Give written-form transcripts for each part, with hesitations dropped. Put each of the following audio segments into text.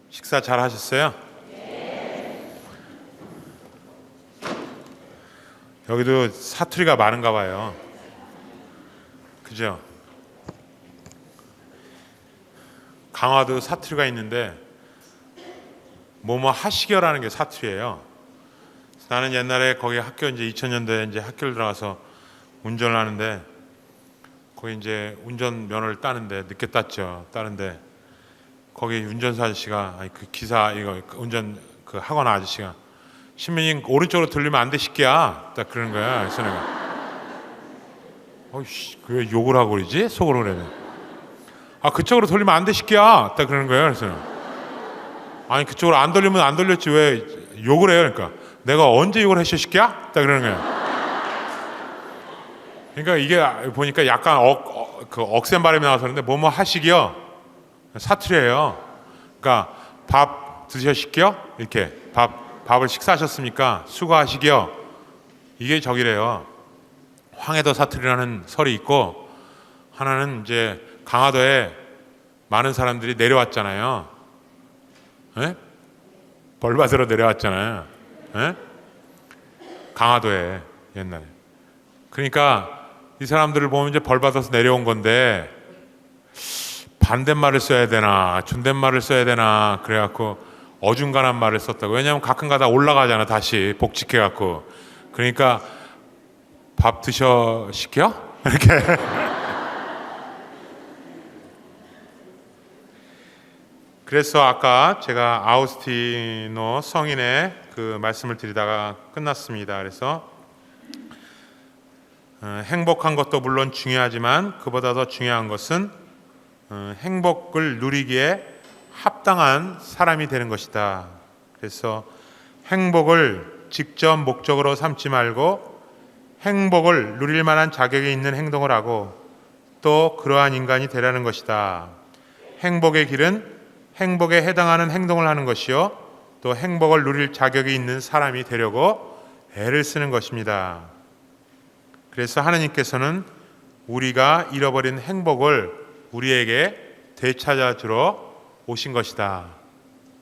식사 잘 하셨어요? 여기도 사투리가 많은가 봐요. 그죠? 강화도 사투리가 있는데 뭐뭐 하시겨라는 게 사투리예요. 나는 옛날에 거기 학교 이제 2000년도에 이제 학교를 들어가서 운전을 하는데 거기 이제 운전면허를 따는데 늦게 땄죠. 따는데 거기 운전사 아저씨가 아니 그 기사 이거 운전 그 학원 아저씨가 신민이 오른쪽으로 돌리면 안 돼 새끼야 딱 그러는 거야. 그래서 내가 어이씨 왜 욕을 하고 그러지? 속으로 그래. 아 그쪽으로 돌리면 안 돼 새끼야 딱 그러는 거예요. 그래서 아니 그쪽으로 안 돌리면 안 돌렸지 왜 욕을 해요? 그러니까 내가 언제 욕을 했어 새끼야? 딱 그러는 거예요. 그러니까 이게 보니까 약간 그 억센 발음이 나와서 그런데 뭐뭐 하시기요 사투리예요. 그러니까 밥 드셨시기요 이렇게 밥을 식사하셨습니까? 수고하시기요. 이게 저기래요. 황해도 사투리라는 설이 있고 하나는 이제 강화도에 많은 사람들이 내려왔잖아요. 에? 벌 받으러 내려왔잖아요. 에? 강화도에 옛날에. 그러니까 이 사람들을 보면 이제 벌 받아서 내려온 건데 반대말을 써야 되나 존댓말을 써야 되나 그래갖고 어중간한 말을 썼다고. 왜냐하면 가끔가다 올라가잖아 다시 복직해갖고. 그러니까 밥 드셔 시켜? 이렇게. 그래서 아까 제가 아우스티노 성인의 그 말씀을 드리다가 끝났습니다. 그래서 행복한 것도 물론 중요하지만 그보다 더 중요한 것은 행복을 누리기에 합당한 사람이 되는 것이다. 그래서 행복을 직접 목적으로 삼지 말고 행복을 누릴 만한 자격이 있는 행동을 하고 또 그러한 인간이 되라는 것이다. 행복의 길은 행복에 해당하는 행동을 하는 것이요 또 행복을 누릴 자격이 있는 사람이 되려고 애를 쓰는 것입니다. 그래서 하나님께서는 우리가 잃어버린 행복을 우리에게 되찾아주러 오신 것이다.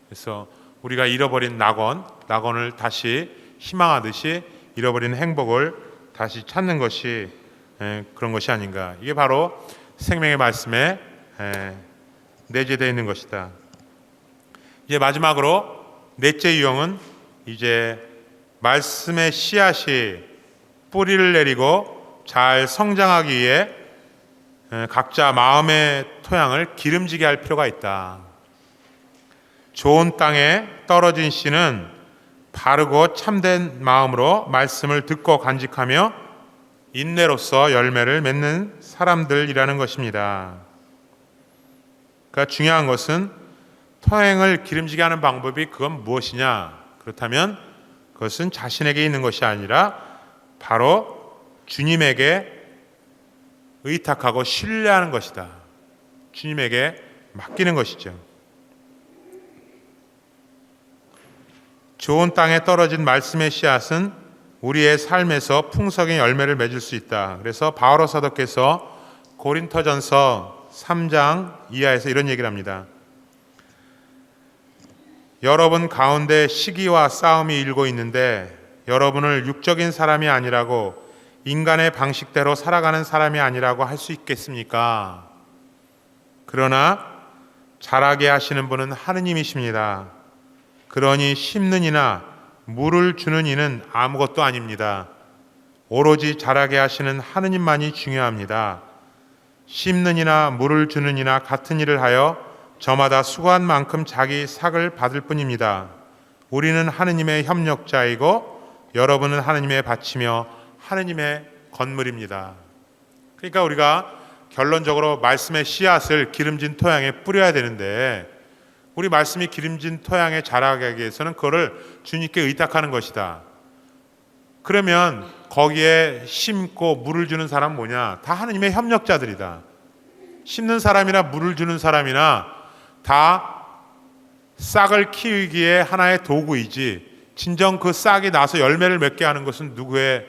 그래서 우리가 잃어버린 낙원을 다시 희망하듯이 잃어버린 행복을 다시 찾는 것이 그런 것이 아닌가. 이게 바로 생명의 말씀에 내재되어 있는 것이다. 이제 마지막으로 넷째 유형은 이제 말씀의 씨앗이 뿌리를 내리고 잘 성장하기 위해 각자 마음의 토양을 기름지게 할 필요가 있다. 좋은 땅에 떨어진 씨는 바르고 참된 마음으로 말씀을 듣고 간직하며 인내로서 열매를 맺는 사람들이라는 것입니다. 그러니까 중요한 것은 토양을 기름지게 하는 방법이 그건 무엇이냐? 그렇다면 그것은 자신에게 있는 것이 아니라 바로 주님에게 의탁하고 신뢰하는 것이다. 주님에게 맡기는 것이죠. 좋은 땅에 떨어진 말씀의 씨앗은 우리의 삶에서 풍성한 열매를 맺을 수 있다. 그래서 바오로 사도께서 고린토전서 3장 이하에서 이런 얘기를 합니다. 여러분 가운데 시기와 싸움이 일고 있는데 여러분을 육적인 사람이 아니라고 인간의 방식대로 살아가는 사람이 아니라고 할 수 있겠습니까? 그러나 자라게 하시는 분은 하느님이십니다. 그러니 심는 이나 물을 주는 이는 아무것도 아닙니다. 오로지 자라게 하시는 하느님만이 중요합니다. 심는 이나 물을 주는 이나 같은 일을 하여 저마다 수고한 만큼 자기 삭을 받을 뿐입니다. 우리는 하느님의 협력자이고 여러분은 하느님의 밭이며 하느님의 건물입니다. 그러니까 우리가 결론적으로 말씀의 씨앗을 기름진 토양에 뿌려야 되는데 우리 말씀이 기름진 토양에 자라게 하기 위해서는 그거를 주님께 의탁하는 것이다. 그러면 거기에 심고 물을 주는 사람은 뭐냐? 다 하느님의 협력자들이다. 심는 사람이나 물을 주는 사람이나 다 싹을 키우기에 하나의 도구이지 진정 그 싹이 나서 열매를 맺게 하는 것은 누구의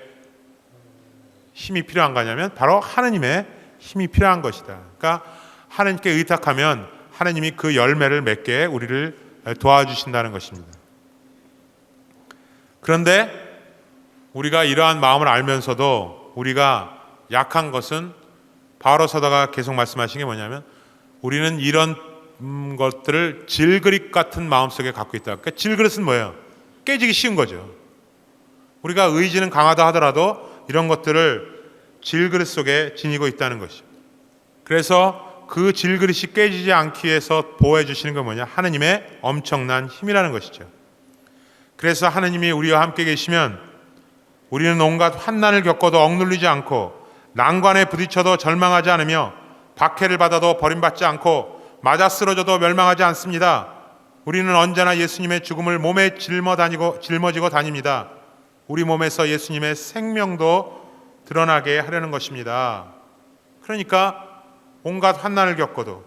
힘이 필요한 거냐면 바로 하느님의 힘이 필요한 것이다. 그러니까 하나님께 의탁하면 하나님이 그 열매를 맺게 우리를 도와주신다는 것입니다. 그런데 우리가 이러한 마음을 알면서도 우리가 약한 것은 바로 사도가 계속 말씀하신 게 뭐냐면 우리는 이런 것들을 질그릇 같은 마음속에 갖고 있다. 그러니까 질그릇은 뭐예요? 깨지기 쉬운 거죠. 우리가 의지는 강하다 하더라도 이런 것들을 질그릇 속에 지니고 있다는 것이죠. 그래서 그 질그릇이 깨지지 않기 위해서 보호해 주시는 건 뭐냐? 하느님의 엄청난 힘이라는 것이죠. 그래서 하느님이 우리와 함께 계시면 우리는 온갖 환난을 겪어도 억눌리지 않고 난관에 부딪혀도 절망하지 않으며 박해를 받아도 버림받지 않고 맞아 쓰러져도 멸망하지 않습니다. 우리는 언제나 예수님의 죽음을 몸에 짊어지고 다닙니다. 우리 몸에서 예수님의 생명도 드러나게 하려는 것입니다. 그러니까 온갖 환난을 겪어도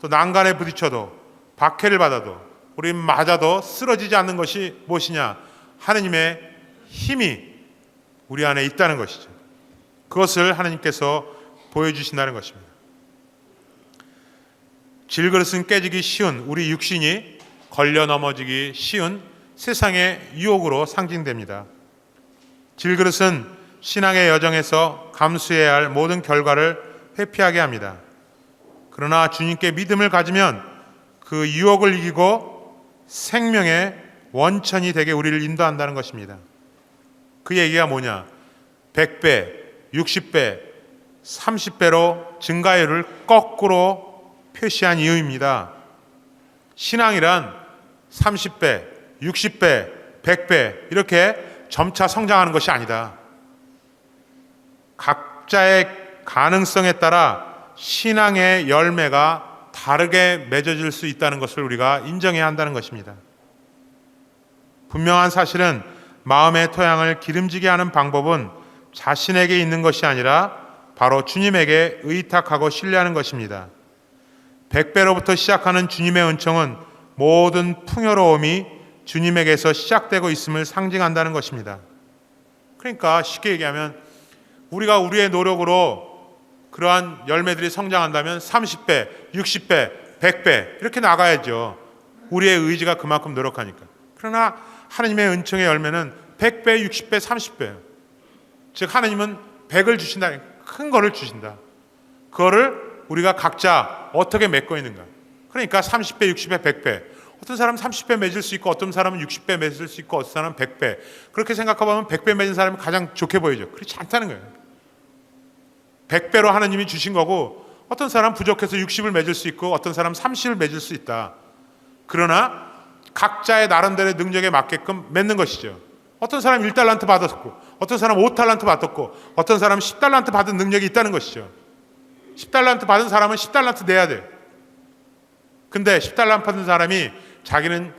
또 난간에 부딪혀도 박해를 받아도 우리 맞아도 쓰러지지 않는 것이 무엇이냐? 하느님의 힘이 우리 안에 있다는 것이죠. 그것을 하느님께서 보여주신다는 것입니다. 질그릇은 깨지기 쉬운 우리 육신이 걸려 넘어지기 쉬운 세상의 유혹으로 상징됩니다. 질그릇은 신앙의 여정에서 감수해야 할 모든 결과를 회피하게 합니다. 그러나 주님께 믿음을 가지면 그 유혹을 이기고 생명의 원천이 되게 우리를 인도한다는 것입니다. 그 얘기가 뭐냐? 100배, 60배, 30배로 증가율을 거꾸로 표시한 이유입니다. 신앙이란 30배, 60배, 100배 이렇게 점차 성장하는 것이 아니다. 각자의 가능성에 따라 신앙의 열매가 다르게 맺어질 수 있다는 것을 우리가 인정해야 한다는 것입니다. 분명한 사실은 마음의 토양을 기름지게 하는 방법은 자신에게 있는 것이 아니라 바로 주님에게 의탁하고 신뢰하는 것입니다. 100배로부터 시작하는 주님의 은총은 모든 풍요로움이 주님에게서 시작되고 있음을 상징한다는 것입니다. 그러니까 쉽게 얘기하면 우리가 우리의 노력으로 그러한 열매들이 성장한다면 30배, 60배, 100배 이렇게 나가야죠. 우리의 의지가 그만큼 노력하니까. 그러나 하나님의 은총의 열매는 100배, 60배, 30배예요. 즉 하나님은 100을 주신다. 큰 거를 주신다. 그거를 우리가 각자 어떻게 맺고 있는가. 그러니까 30배, 60배, 100배. 어떤 사람은 30배 맺을 수 있고 어떤 사람은 60배 맺을 수 있고 어떤 사람은 100배. 그렇게 생각해보면 100배 맺은 사람이 가장 좋게 보이죠. 그렇지 않다는 거예요. 100배로 하나님이 주신 거고 어떤 사람 부족해서 60을 맺을 수 있고 어떤 사람 30을 맺을 수 있다. 그러나 각자의 나름대로의 능력에 맞게끔 맺는 것이죠. 어떤 사람 1달란트 받았고 어떤 사람 5달란트 받았고 어떤 사람 10달란트 받은 능력이 있다는 것이죠. 10달란트 받은 사람은 10달란트 내야 돼요. 근데 10달란트 받은 사람이 자기는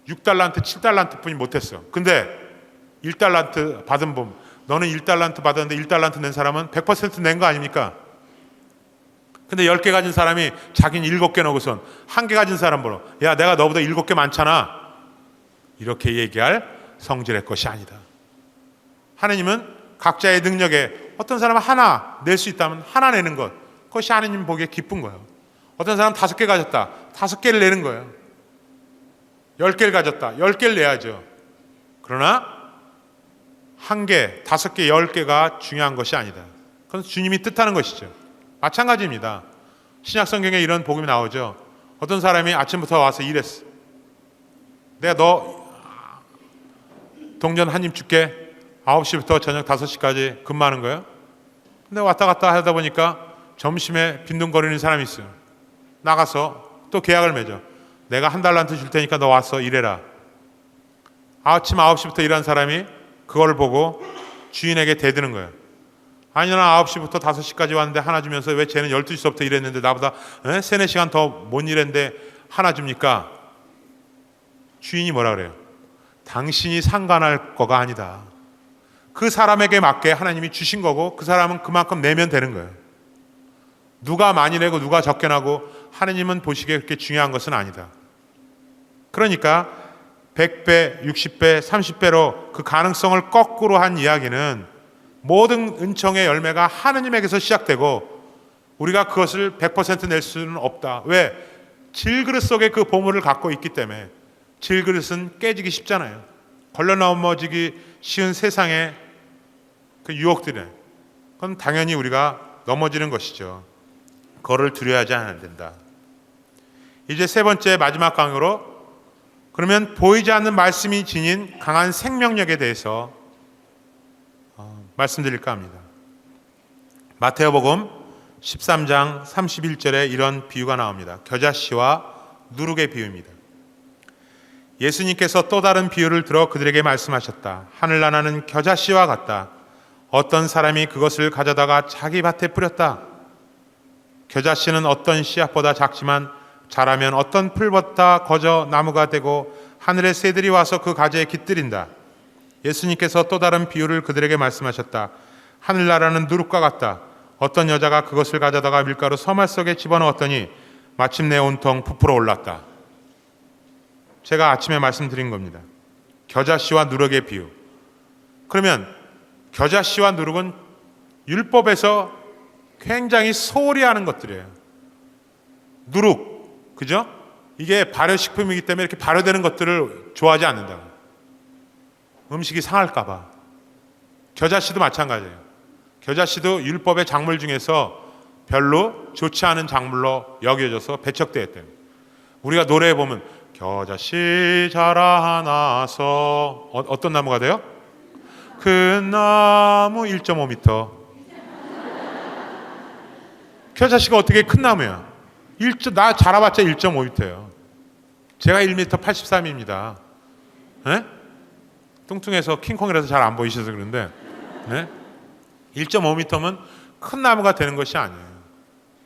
6달란트, 7달란트 뿐이 못했어. 근데 1달란트 받은 분, 너는 1달란트 받았는데 1달란트 낸 사람은 100% 낸 거 아닙니까? 근데 10개 가진 사람이 자기는 7개 넣고선 1개 가진 사람 보러 야 내가 너보다 7개 많잖아. 이렇게 얘기할 성질의 것이 아니다. 하나님은 각자의 능력에 어떤 사람은 하나 낼 수 있다면 하나 내는 것, 그것이 하나님 보기에 기쁜 거예요. 어떤 사람은 5개 가졌다. 5개를 내는 거예요. 10개를 가졌다. 10개를 내야죠. 그러나 1개, 5개, 10개가 중요한 것이 아니다. 그건 주님이 뜻하는 것이죠. 마찬가지입니다. 신약 성경에 이런 복음이 나오죠. 어떤 사람이 아침부터 와서 일했어. 내가 너 동전 한 입 줄게. 9시부터 저녁 5시까지 근무하는 거예요. 근데 왔다 갔다 하다 보니까 점심에 빈둥거리는 사람이 있어요. 나가서 또 계약을 맺어. 내가 1달란트 줄 테니까 너 와서 일해라. 아침 9시부터 일한 사람이 그걸 보고 주인에게 대드는 거예요. 아니 나 9시부터 5시까지 왔는데 하나 주면서 왜 쟤는 12시부터 일했는데 나보다 3, 4시간 더 못 일했는데 하나 줍니까? 주인이 뭐라 그래요? 당신이 상관할 거가 아니다. 그 사람에게 맞게 하나님이 주신 거고 그 사람은 그만큼 내면 되는 거예요. 누가 많이 내고 누가 적게 나고 하나님은 보시기에 그렇게 중요한 것은 아니다. 그러니까 100배, 60배, 30배로 그 가능성을 거꾸로 한 이야기는 모든 은총의 열매가 하느님에게서 시작되고 우리가 그것을 100% 낼 수는 없다. 왜? 질그릇 속에 그 보물을 갖고 있기 때문에 질그릇은 깨지기 쉽잖아요. 걸려 넘어지기 쉬운 세상의 그 유혹들은 그건 당연히 우리가 넘어지는 것이죠. 그거를 두려워하지 않아야 된다. 이제 세 번째 마지막 강의로 그러면 보이지 않는 말씀이 지닌 강한 생명력에 대해서 말씀드릴까 합니다. 마태복음 13장 31절에 이런 비유가 나옵니다. 겨자씨와 누룩의 비유입니다. 예수님께서 또 다른 비유를 들어 그들에게 말씀하셨다. 하늘나라는 겨자씨와 같다. 어떤 사람이 그것을 가져다가 자기 밭에 뿌렸다. 겨자씨는 어떤 씨앗보다 작지만 자라면 어떤 풀보다 거저 나무가 되고 하늘의 새들이 와서 그 가지에 깃들인다. 예수님께서 또 다른 비유를 그들에게 말씀하셨다. 하늘나라는 누룩과 같다. 어떤 여자가 그것을 가져다가 밀가루 서말 속에 집어넣었더니 마침내 온통 부풀어 올랐다. 제가 아침에 말씀드린 겁니다. 겨자씨와 누룩의 비유. 그러면 겨자씨와 누룩은 율법에서 굉장히 소홀히 하는 것들이에요. 누룩, 그죠? 이게 발효식품이기 때문에 이렇게 발효되는 것들을 좋아하지 않는다. 음식이 상할까봐. 겨자씨도 마찬가지예요. 겨자씨도 율법의 작물 중에서 별로 좋지 않은 작물로 여겨져서 배척되었대요. 우리가 노래에 보면 겨자씨 자라나서 어떤 나무가 돼요? 그 나무 1.5m. 겨자씨가 어떻게 큰 나무야? 나 자라봤자 1.5m예요. 제가 1m 83입니다. 네? 뚱뚱해서 킹콩이라서 잘 안 보이셔서 그런데 네? 1.5m면 큰 나무가 되는 것이 아니에요.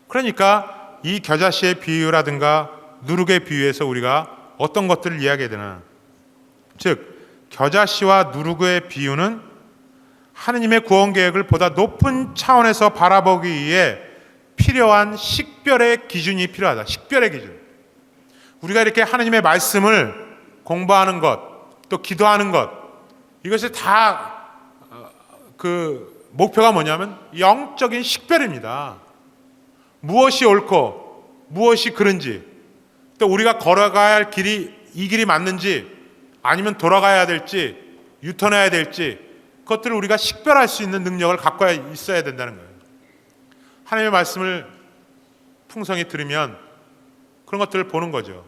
그러니까 이 겨자씨의 비유라든가 누룩의 비유에서 우리가 어떤 것들을 이야기해야 되나? 즉 겨자씨와 누룩의 비유는 하느님의 구원 계획을 보다 높은 차원에서 바라보기 위해 필요한 식별의 기준이 필요하다. 식별의 기준. 우리가 이렇게 하느님의 말씀을 공부하는 것, 또 기도하는 것, 이것이 다 그 목표가 뭐냐면 영적인 식별입니다. 무엇이 옳고 무엇이 그른지, 또 우리가 걸어가야 할 길이 이 길이 맞는지 아니면 돌아가야 될지 유턴해야 될지 그것들을 우리가 식별할 수 있는 능력을 갖고 있어야 된다는 거예요. 하나님의 말씀을 풍성히 들으면 그런 것들을 보는 거죠.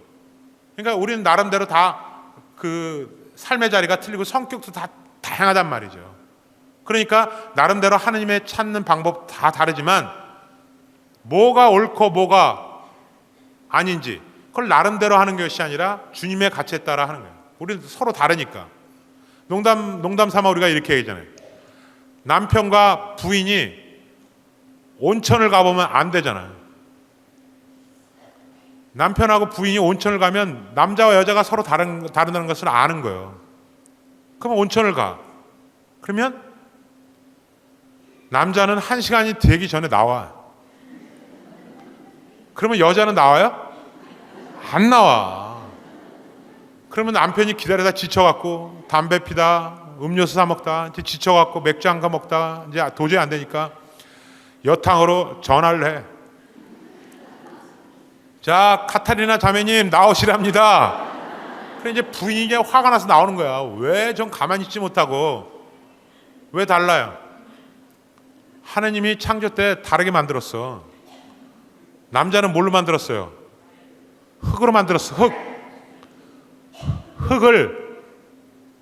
그러니까 우리는 나름대로 다 그 삶의 자리가 틀리고 성격도 다 다양하단 말이죠. 그러니까 나름대로 하나님의 찾는 방법 다 다르지만 뭐가 옳고 뭐가 아닌지 그걸 나름대로 하는 것이 아니라 주님의 가치에 따라 하는 거예요. 우리는 서로 다르니까. 농담 삼아 우리가 이렇게 얘기하잖아요. 남편과 부인이 온천을 가보면 안 되잖아요. 남편하고 부인이 온천을 가면 남자와 여자가 서로 다르다는 것을 아는 거예요. 그러면 온천을 가. 그러면 남자는 1시간이 되기 전에 나와. 그러면 여자는 나와요? 안 나와. 그러면 남편이 기다리다 지쳐갖고 담배 피다 음료수 사 먹다 이제 지쳐갖고 맥주 한 가 먹다 이제 도저히 안 되니까 여탕으로 전화를 해. 자, 카타리나 자매님 나오시랍니다. 그래 이제 부인이 이제 화가 나서 나오는 거야. 왜 전 가만히 있지 못하고 왜 달라요? 하나님이 창조 때 다르게 만들었어. 남자는 뭘로 만들었어요? 흙으로 만들었어. 흙을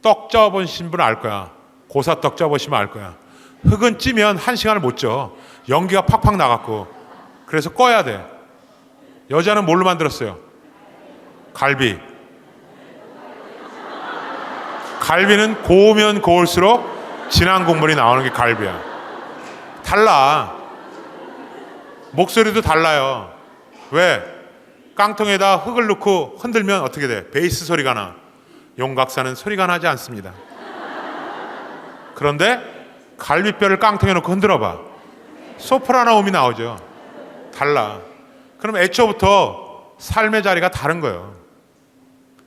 떡 쪄보신 분은 알 거야. 고사떡 쪄보시면 알 거야. 흙은 찌면 1시간을 못 쪄. 연기가 팍팍 나갖고. 그래서 꺼야 돼. 여자는 뭘로 만들었어요? 갈비. 갈비는 고우면 고울수록 진한 국물이 나오는 게 갈비야. 달라. 목소리도 달라요. 왜? 깡통에다 흙을 넣고 흔들면 어떻게 돼? 베이스 소리가 나. 용각사는 소리가 나지 않습니다. 그런데 갈비뼈를 깡통에 넣고 흔들어봐. 소프라노 음이 나오죠. 달라. 그럼 애초부터 삶의 자리가 다른 거예요.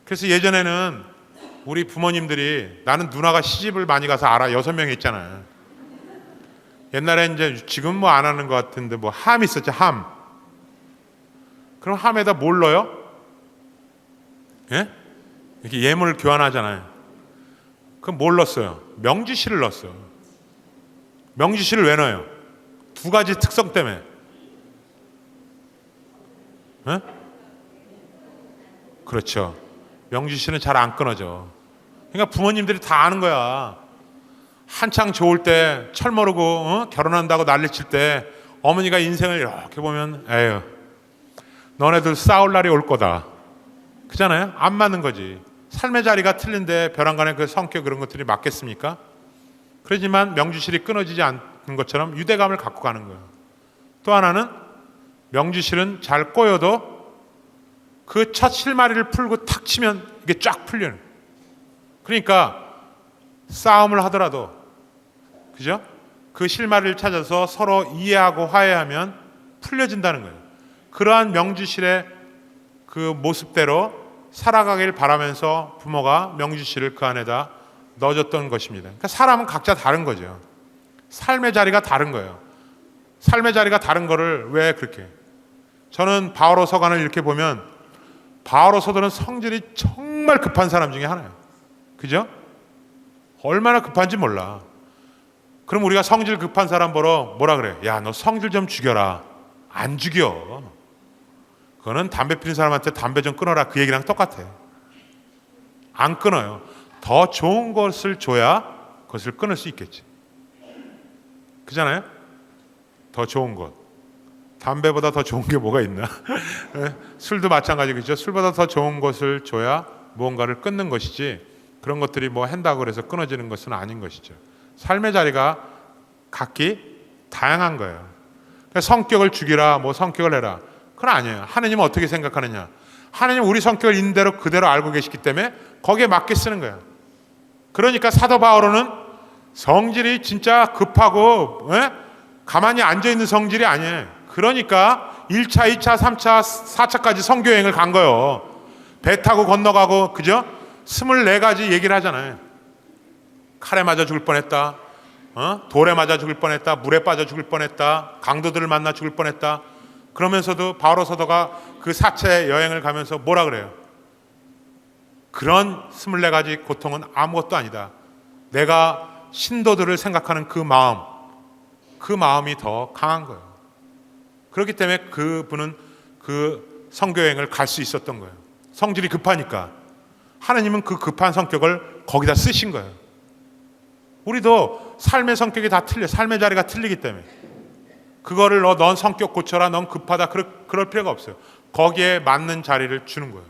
그래서 예전에는 우리 부모님들이 나는 누나가 시집을 많이 가서 알아. 6명이 있잖아요. 옛날에 이제 지금 뭐 안 하는 것 같은데 뭐 함 있었죠. 함. 그럼 함에다 뭘 넣어요? 예? 이렇게 예물을 교환하잖아요. 그럼 뭘 넣었어요? 명주실을 넣었어요. 명주실을 왜 넣어요? 두 가지 특성 때문에. 예? 그렇죠. 명주실은 잘 안 끊어져. 그러니까 부모님들이 다 아는 거야. 한창 좋을 때 철 모르고 결혼한다고 난리칠 때 어머니가 인생을 이렇게 보면 에휴 너네들 싸울 날이 올 거다. 그잖아요. 안 맞는 거지. 삶의 자리가 틀린데 벼랑간의 그 성격 그런 것들이 맞겠습니까? 그렇지만 명주실이 끊어지지 않는 것처럼 유대감을 갖고 가는 거예요. 또 하나는 명주실은 잘 꼬여도 그 첫 실마리를 풀고 탁 치면 이게 쫙 풀려요. 그러니까 싸움을 하더라도 그죠? 그 실마리를 찾아서 서로 이해하고 화해하면 풀려진다는 거예요. 그러한 명주실의 그 모습대로 살아가길 바라면서 부모가 명주실을 그 안에다 넣어줬던 것입니다. 그러니까 사람은 각자 다른 거죠. 삶의 자리가 다른 거예요. 삶의 자리가 다른 거를 왜 그렇게? 저는 바오로 서간을 이렇게 보면 바오로 서도는 성질이 정말 급한 사람 중에 하나예요. 그죠? 얼마나 급한지 몰라. 그럼 우리가 성질 급한 사람 보러 뭐라 그래? 야, 너 성질 좀 죽여라. 안 죽여. 그거는 담배 피는 사람한테 담배 좀 끊어라. 그 얘기랑 똑같아. 안 끊어요. 더 좋은 것을 줘야 그것을 끊을 수 있겠지. 그잖아요? 더 좋은 것. 담배보다 더 좋은 게 뭐가 있나? 술도 마찬가지겠죠. 술보다 더 좋은 것을 줘야 무언가를 끊는 것이지 그런 것들이 뭐 한다고 해서 끊어지는 것은 아닌 것이죠. 삶의 자리가 각기 다양한 거예요. 그러니까 성격을 죽이라, 뭐 성격을 해라. 그건 아니에요. 하느님은 어떻게 생각하느냐? 하느님 우리 성격을 있는 대로 그대로 알고 계시기 때문에 거기에 맞게 쓰는 거예요. 그러니까 사도 바오로는 성질이 진짜 급하고 가만히 앉아있는 성질이 아니에요. 그러니까 1차, 2차, 3차, 4차까지 선교여행을 간 거예요. 배 타고 건너가고 그죠? 24가지 얘기를 하잖아요. 칼에 맞아 죽을 뻔했다. 돌에 맞아 죽을 뻔했다. 물에 빠져 죽을 뻔했다. 강도들을 만나 죽을 뻔했다. 그러면서도 바오로 사도가 그 4차 여행을 가면서 뭐라 그래요? 그런 24가지 고통은 아무것도 아니다. 내가 신도들을 생각하는 그 마음이 더 강한 거예요. 그렇기 때문에 그분은 그 선교여행을 갈 수 있었던 거예요. 성질이 급하니까. 하나님은 그 급한 성격을 거기다 쓰신 거예요. 우리도 삶의 성격이 다 틀려. 삶의 자리가 틀리기 때문에. 그거를 넌 성격 고쳐라. 넌 급하다. 그럴 필요가 없어요. 거기에 맞는 자리를 주는 거예요.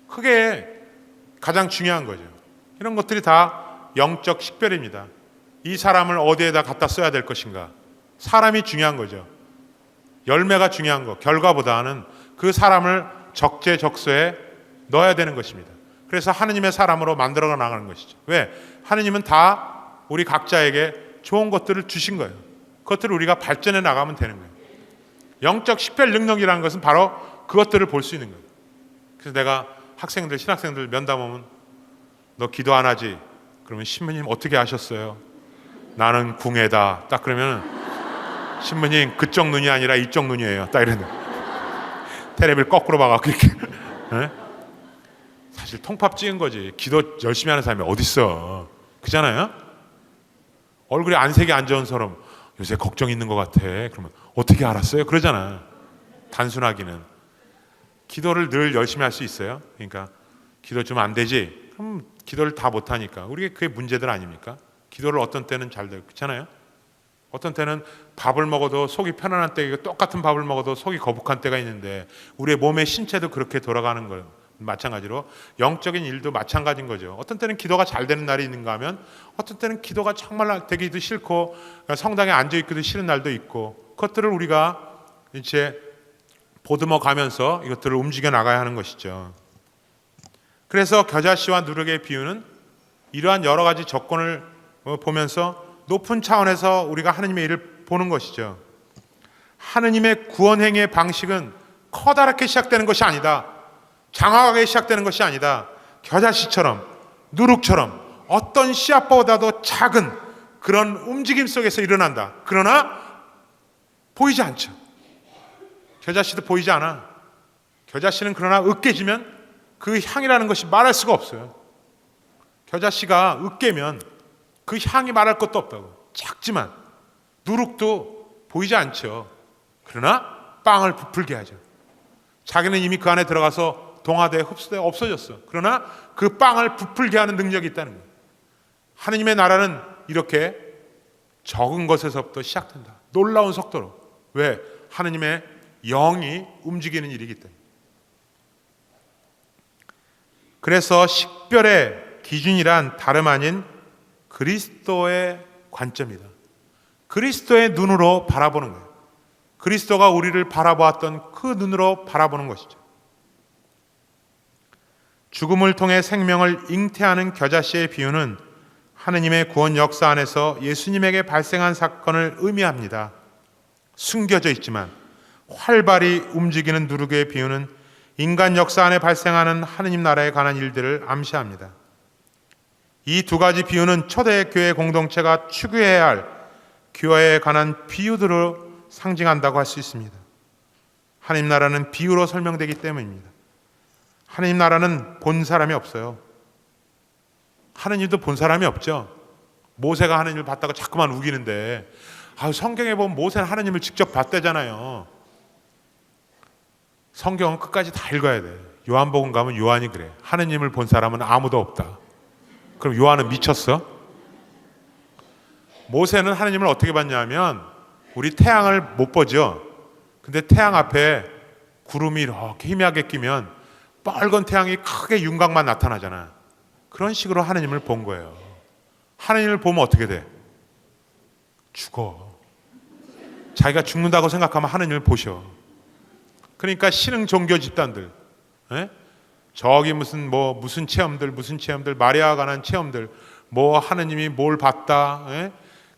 그게 가장 중요한 거죠. 이런 것들이 다 영적 식별입니다. 이 사람을 어디에다 갖다 써야 될 것인가. 사람이 중요한 거죠. 열매가 중요한 거. 결과보다는 그 사람을 적재적소에 넣어야 되는 것입니다. 그래서 하느님의 사람으로 만들어 나가는 것이죠. 왜? 하느님은 다 우리 각자에게 좋은 것들을 주신 거예요. 그것들을 우리가 발전해 나가면 되는 거예요. 영적 식별 능력이라는 것은 바로 그것들을 볼 수 있는 거예요. 그래서 내가 학생들, 신학생들 면담 오면 너 기도 안 하지? 그러면 신부님 어떻게 아셨어요? 나는 궁예다. 딱 그러면 신부님 그쪽 눈이 아니라 이쪽 눈이에요. 딱 이러는데 테레비를 거꾸로 봐갖고 이렇게 사실 통팝 찍은 거지. 기도 열심히 하는 사람이 어딨어. 그잖아요. 얼굴에 안색이 안 좋은 사람 요새 걱정 있는 것 같아. 그러면 어떻게 알았어요? 그러잖아. 단순하기는. 기도를 늘 열심히 할 수 있어요. 그러니까 기도 좀 안 되지? 그럼 기도를 다 못하니까. 우리가 그게 문제들 아닙니까? 기도를 어떤 때는 잘 되고 그렇잖아요. 어떤 때는 밥을 먹어도 속이 편안한 때 똑같은 밥을 먹어도 속이 거북한 때가 있는데 우리의 몸의 신체도 그렇게 돌아가는 거 마찬가지로 영적인 일도 마찬가지인 거죠. 어떤 때는 기도가 잘 되는 날이 있는가 하면 어떤 때는 기도가 정말 되기도 싫고 성당에 앉아있기도 싫은 날도 있고 그것들을 우리가 이제 보듬어 가면서 이것들을 움직여 나가야 하는 것이죠. 그래서 겨자씨와 누룩의 비유는 이러한 여러 가지 조건을 보면서 높은 차원에서 우리가 하느님의 일을 보는 것이죠. 하느님의 구원행위의 방식은 커다랗게 시작되는 것이 아니다. 장황하게 시작되는 것이 아니다. 겨자씨처럼 누룩처럼 어떤 씨앗보다도 작은 그런 움직임 속에서 일어난다. 그러나 보이지 않죠. 겨자씨도 보이지 않아. 겨자씨는 그러나 으깨지면 그 향이라는 것이 말할 수가 없어요. 겨자씨가 으깨면 그 향이 말할 것도 없다고. 작지만 누룩도 보이지 않죠. 그러나 빵을 부풀게 하죠. 자기는 이미 그 안에 들어가서 동화돼 흡수돼 없어졌어. 그러나 그 빵을 부풀게 하는 능력이 있다는 거예요. 하느님의 나라는 이렇게 적은 것에서부터 시작된다. 놀라운 속도로. 왜? 하느님의 영이 움직이는 일이기 때문에. 그래서 식별의 기준이란 다름 아닌 그리스도의 관점이다. 그리스도의 눈으로 바라보는 거예요. 그리스도가 우리를 바라보았던 그 눈으로 바라보는 것이죠. 죽음을 통해 생명을 잉태하는 겨자씨의 비유는 하느님의 구원 역사 안에서 예수님에게 발생한 사건을 의미합니다. 숨겨져 있지만 활발히 움직이는 누룩의 비유는 인간 역사 안에 발생하는 하느님 나라에 관한 일들을 암시합니다. 이 두 가지 비유는 초대 교회 공동체가 추구해야 할 교회에 관한 비유들을 상징한다고 할 수 있습니다. 하느님 나라는 비유로 설명되기 때문입니다. 하느님 나라는 본 사람이 없어요. 하느님도 본 사람이 없죠. 모세가 하느님을 봤다고 자꾸만 우기는데 성경에 보면 모세는 하느님을 직접 봤대잖아요. 성경은 끝까지 다 읽어야 돼. 요한복음 가면 요한이 그래. 하느님을 본 사람은 아무도 없다. 그럼 요한은 미쳤어? 모세는 하느님을 어떻게 봤냐면 우리 태양을 못 보죠. 근데 태양 앞에 구름이 이렇게 희미하게 끼면 빨간 태양이 크게 윤곽만 나타나잖아. 그런 식으로 하느님을 본 거예요. 하느님을 보면 어떻게 돼? 죽어. 자기가 죽는다고 생각하면 하느님을 보셔. 그러니까 신흥 종교 집단들, 저기 무슨 체험들, 마리아와 관한 체험들, 뭐 하느님이 뭘 봤다,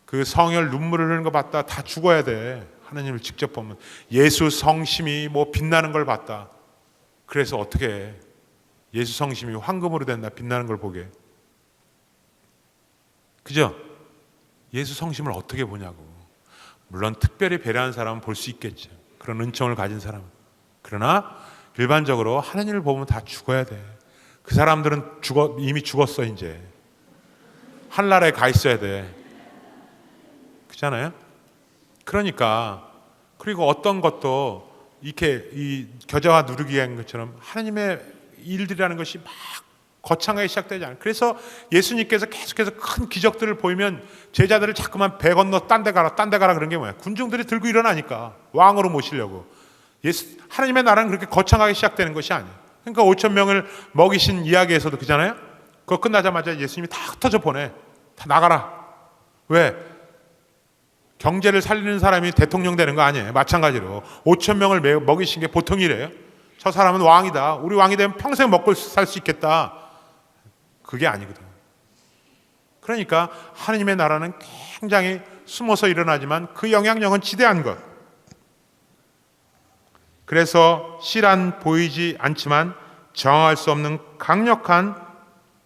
그 성혈 눈물을 흘리는 거 봤다, 다 죽어야 돼. 하느님을 직접 보면 예수 성심이 뭐 빛나는 걸 봤다. 그래서 어떻게 해? 예수 성심이 황금으로 된다, 빛나는 걸 보게. 그죠? 예수 성심을 어떻게 보냐고. 물론 특별히 배려한 사람은 볼 수 있겠죠. 그런 은총을 가진 사람은. 그러나 일반적으로 하느님을 보면 다 죽어야 돼. 그 사람들은 이미 죽었어. 이제 하늘나라에 가 있어야 돼. 그렇잖아요? 그러니까 그리고 어떤 것도 이렇게 이 겨자와 누룩이 한 것처럼 하느님의 일들이라는 것이 막 거창하게 시작되지 않아요. 그래서 예수님께서 계속해서 큰 기적들을 보이면 제자들을 자꾸만 배 건너 딴 데 가라 그런 게 뭐야? 군중들이 들고 일어나니까 왕으로 모시려고. 하나님의 나라는 그렇게 거창하게 시작되는 것이 아니에요. 그러니까 5천 명을 먹이신 이야기에서도 그잖아요. 그거 끝나자마자 예수님이 다 흩어져 보내. 다 나가라. 왜? 경제를 살리는 사람이 대통령 되는 거 아니에요. 마찬가지로 5천 명을 먹이신 게 보통 일이에요. 저 사람은 왕이다. 우리 왕이 되면 평생 먹고 살 수 있겠다. 그게 아니거든. 그러니까 하느님의 나라는 굉장히 숨어서 일어나지만 그 영향력은 지대한 것. 그래서 실한 보이지 않지만 정할 수 없는 강력한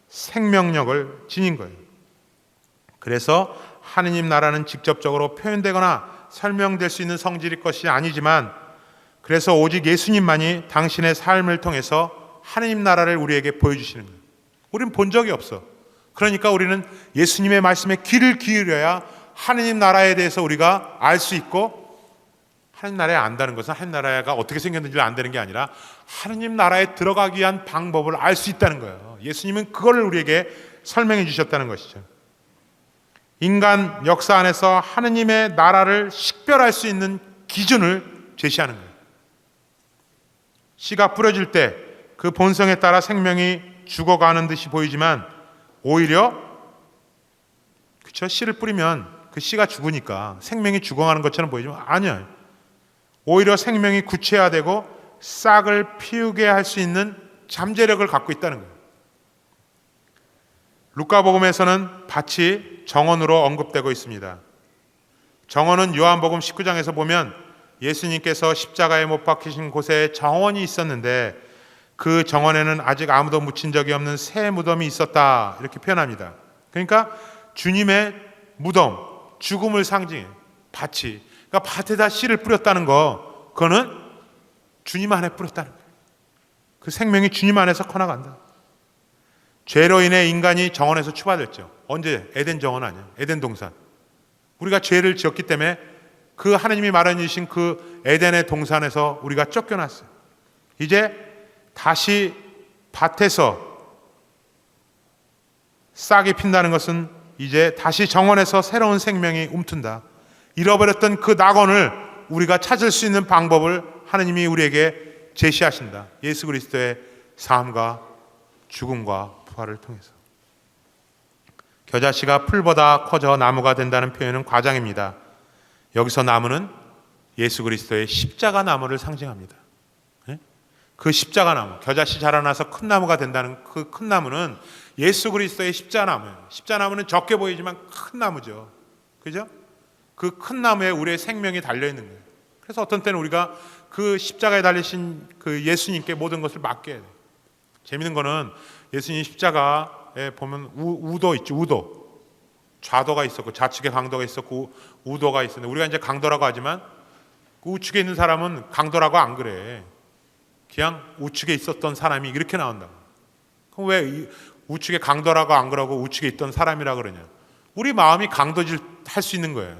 생명력을 지닌 거예요. 그래서 하느님 나라는 직접적으로 표현되거나 설명될 수 있는 성질일 것이 아니지만, 그래서 오직 예수님만이 당신의 삶을 통해서 하느님 나라를 우리에게 보여주시는 거예요. 우리는 본 적이 없어. 그러니까 우리는 예수님의 말씀에 귀를 기울여야 하느님 나라에 대해서 우리가 알 수 있고, 하느님 나라에 안다는 것은 하느님 나라가 어떻게 생겼는지를 안다는 게 아니라 하느님 나라에 들어가기 위한 방법을 알 수 있다는 거예요. 예수님은 그거를 우리에게 설명해 주셨다는 것이죠. 인간 역사 안에서 하느님의 나라를 식별할 수 있는 기준을 제시하는 거예요. 씨가 뿌려질 때 그 본성에 따라 생명이 죽어가는 듯이 보이지만 오히려 씨를 뿌리면 그 씨가 죽으니까 생명이 죽어가는 것처럼 보이지만 아니에요. 오히려 생명이 구체화되고 싹을 피우게 할 수 있는 잠재력을 갖고 있다는 거예요. 루카복음에서는 밭이 정원으로 언급되고 있습니다. 정원은 요한복음 19장에서 보면 예수님께서 십자가에 못 박히신 곳에 정원이 있었는데 그 정원에는 아직 아무도 묻힌 적이 없는 새 무덤이 있었다, 이렇게 표현합니다. 그러니까 주님의 무덤, 죽음을 상징해 밭이. 그러니까 밭에다 씨를 뿌렸다는 거, 그거는 주님 안에 뿌렸다는 거예요. 그 생명이 주님 안에서 커나간다. 죄로 인해 인간이 정원에서 추방됐죠. 언제? 에덴 정원 아니야. 에덴 동산. 우리가 죄를 지었기 때문에 그 하나님이 마련해 주신 그 에덴의 동산에서 우리가 쫓겨났어요. 이제 다시 밭에서 싹이 핀다는 것은 이제 다시 정원에서 새로운 생명이 움튼다. 잃어버렸던 그 낙원을 우리가 찾을 수 있는 방법을 하나님이 우리에게 제시하신다. 예수 그리스도의 삶과 죽음과 부활을 통해서. 겨자씨가 풀보다 커져 나무가 된다는 표현은 과장입니다. 여기서 나무는 예수 그리스도의 십자가 나무를 상징합니다. 그 십자가 나무, 겨자씨 자라나서 큰 나무가 된다는 그 큰 나무는 예수 그리스도의 십자가 나무예요. 십자가 나무는 적게 보이지만 큰 나무죠. 그죠? 그 큰 나무에 우리의 생명이 달려 있는 거예요. 그래서 어떤 때는 우리가 그 십자가에 달리신 그 예수님께 모든 것을 맡겨야 돼요. 재밌는 거는 예수님 십자가에 보면 우도 있죠. 우도. 좌도가 있었고 좌측에 강도가 있었고 우도가 있었는데 우리가 이제 강도라고 하지만 그 우측에 있는 사람은 강도라고 안 그래. 그냥 우측에 있었던 사람이 이렇게 나온다. 그럼 왜 우측에 강도라고 안 그러고 우측에 있던 사람이라고 그러냐? 우리 마음이 강도질 할 수 있는 거예요.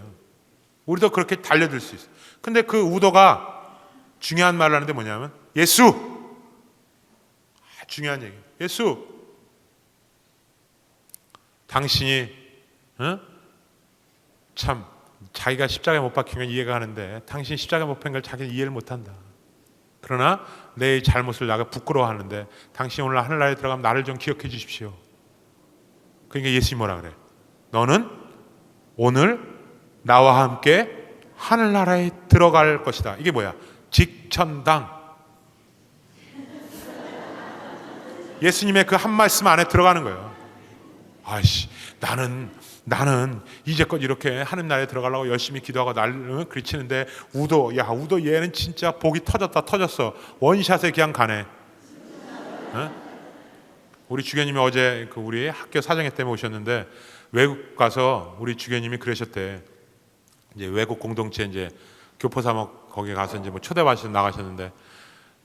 우리도 그렇게 달려들 수 있어요. 근데 그 우도가 중요한 말을 하는데 뭐냐면 예수! 중요한 얘기. 예수! 당신이 참 자기가 십자가에 못 박힌 건 이해가 가는데 당신이 십자가에 못 박힌 걸 자기는 이해를 못한다. 그러나 내 잘못을 나가 부끄러워하는데 당신이 오늘 하늘나라에 들어가면 나를 좀 기억해 주십시오. 그러니까 예수님이 뭐라 그래? 너는 오늘 나와 함께 하늘나라에 들어갈 것이다. 이게 뭐야? 직천당. 예수님의 그 한 말씀 안에 들어가는 거예요. 아이씨, 나는 이제껏 이렇게 하늘나라에 들어가려고 열심히 기도하고 날 그르치는데 우도 얘는 진짜 복이 터졌어. 원샷에 그냥 가네. 우리 주교님이 어제 그 우리 학교 사정회 때문에 오셨는데 외국 가서 우리 주교님이 그러셨대. 이제 외국 공동체 이제 교포사목 거기 가서 이제 뭐 초대받으셔서 나가셨는데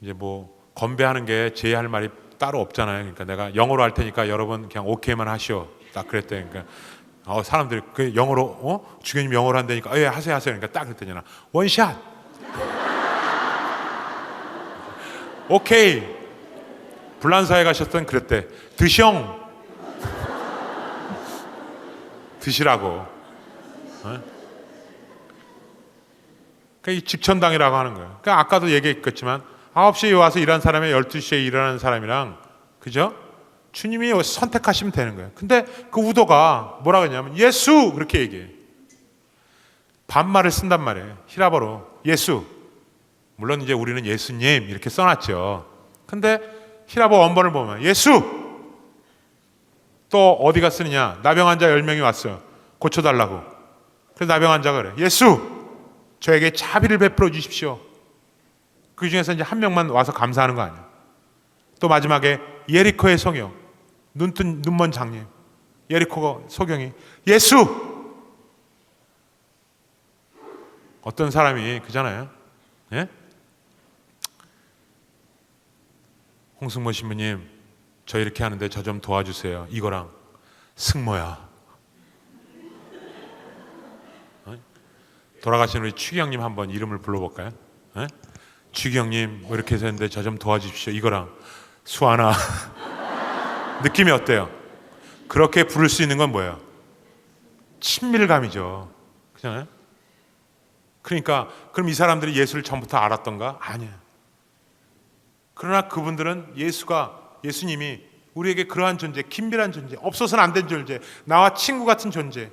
이제 뭐 건배하는 게 제의할 말이 따로 없잖아요. 그러니까 내가 영어로 할 테니까 여러분 그냥 오케이만 하시오. 딱 그랬대. 그러니까 사람들이 그 영어로 주교님 영어로 한다니까 예 하세요. 그러니까 딱 그랬더니 원샷. 오케이. 불란사에 가셨던 그랬대. 드숑. 드시라고. 그러니까 이 직천당이라고 하는 거예요. 그러니까 아까도 얘기했겠지만 9시에 와서 일하는 사람이 12시에 일하는 사람이랑 그죠? 주님이 선택하시면 되는 거예요. 근데 그 우도가 뭐라고 했냐면 예수 그렇게 얘기해. 반말을 쓴단 말이에요. 히라버로 예수. 물론 이제 우리는 예수님 이렇게 써놨죠. 근데 히라버 원본을 보면 예수. 또 어디가 쓰느냐? 나병 환자 10명이 왔어요. 고쳐달라고. 그래서 나병 환자가 그래. 예수. 저에게 자비를 베풀어 주십시오. 그 중에서 이제 한 명만 와서 감사하는 거 아니야. 또 마지막에 예리코의 소경, 눈먼 장님, 예리코 소경이 예수. 어떤 사람이 그잖아요. 예? 홍승모 신부님, 저 이렇게 하는데 저 좀 도와주세요. 이거랑 승모야. 돌아가신 우리 추기영님 한번 이름을 불러볼까요? 예? 추기영님 뭐 이렇게 해서 했는데 저 좀 도와주십시오. 이거랑 수아나. 느낌이 어때요? 그렇게 부를 수 있는 건 뭐예요? 친밀감이죠. 그렇잖아요? 그러니까 그럼 이 사람들이 예수를 처음부터 알았던가? 아니에요. 그러나 그분들은 예수님이 우리에게 그러한 존재, 긴밀한 존재, 없어서는 안 된 존재, 나와 친구 같은 존재.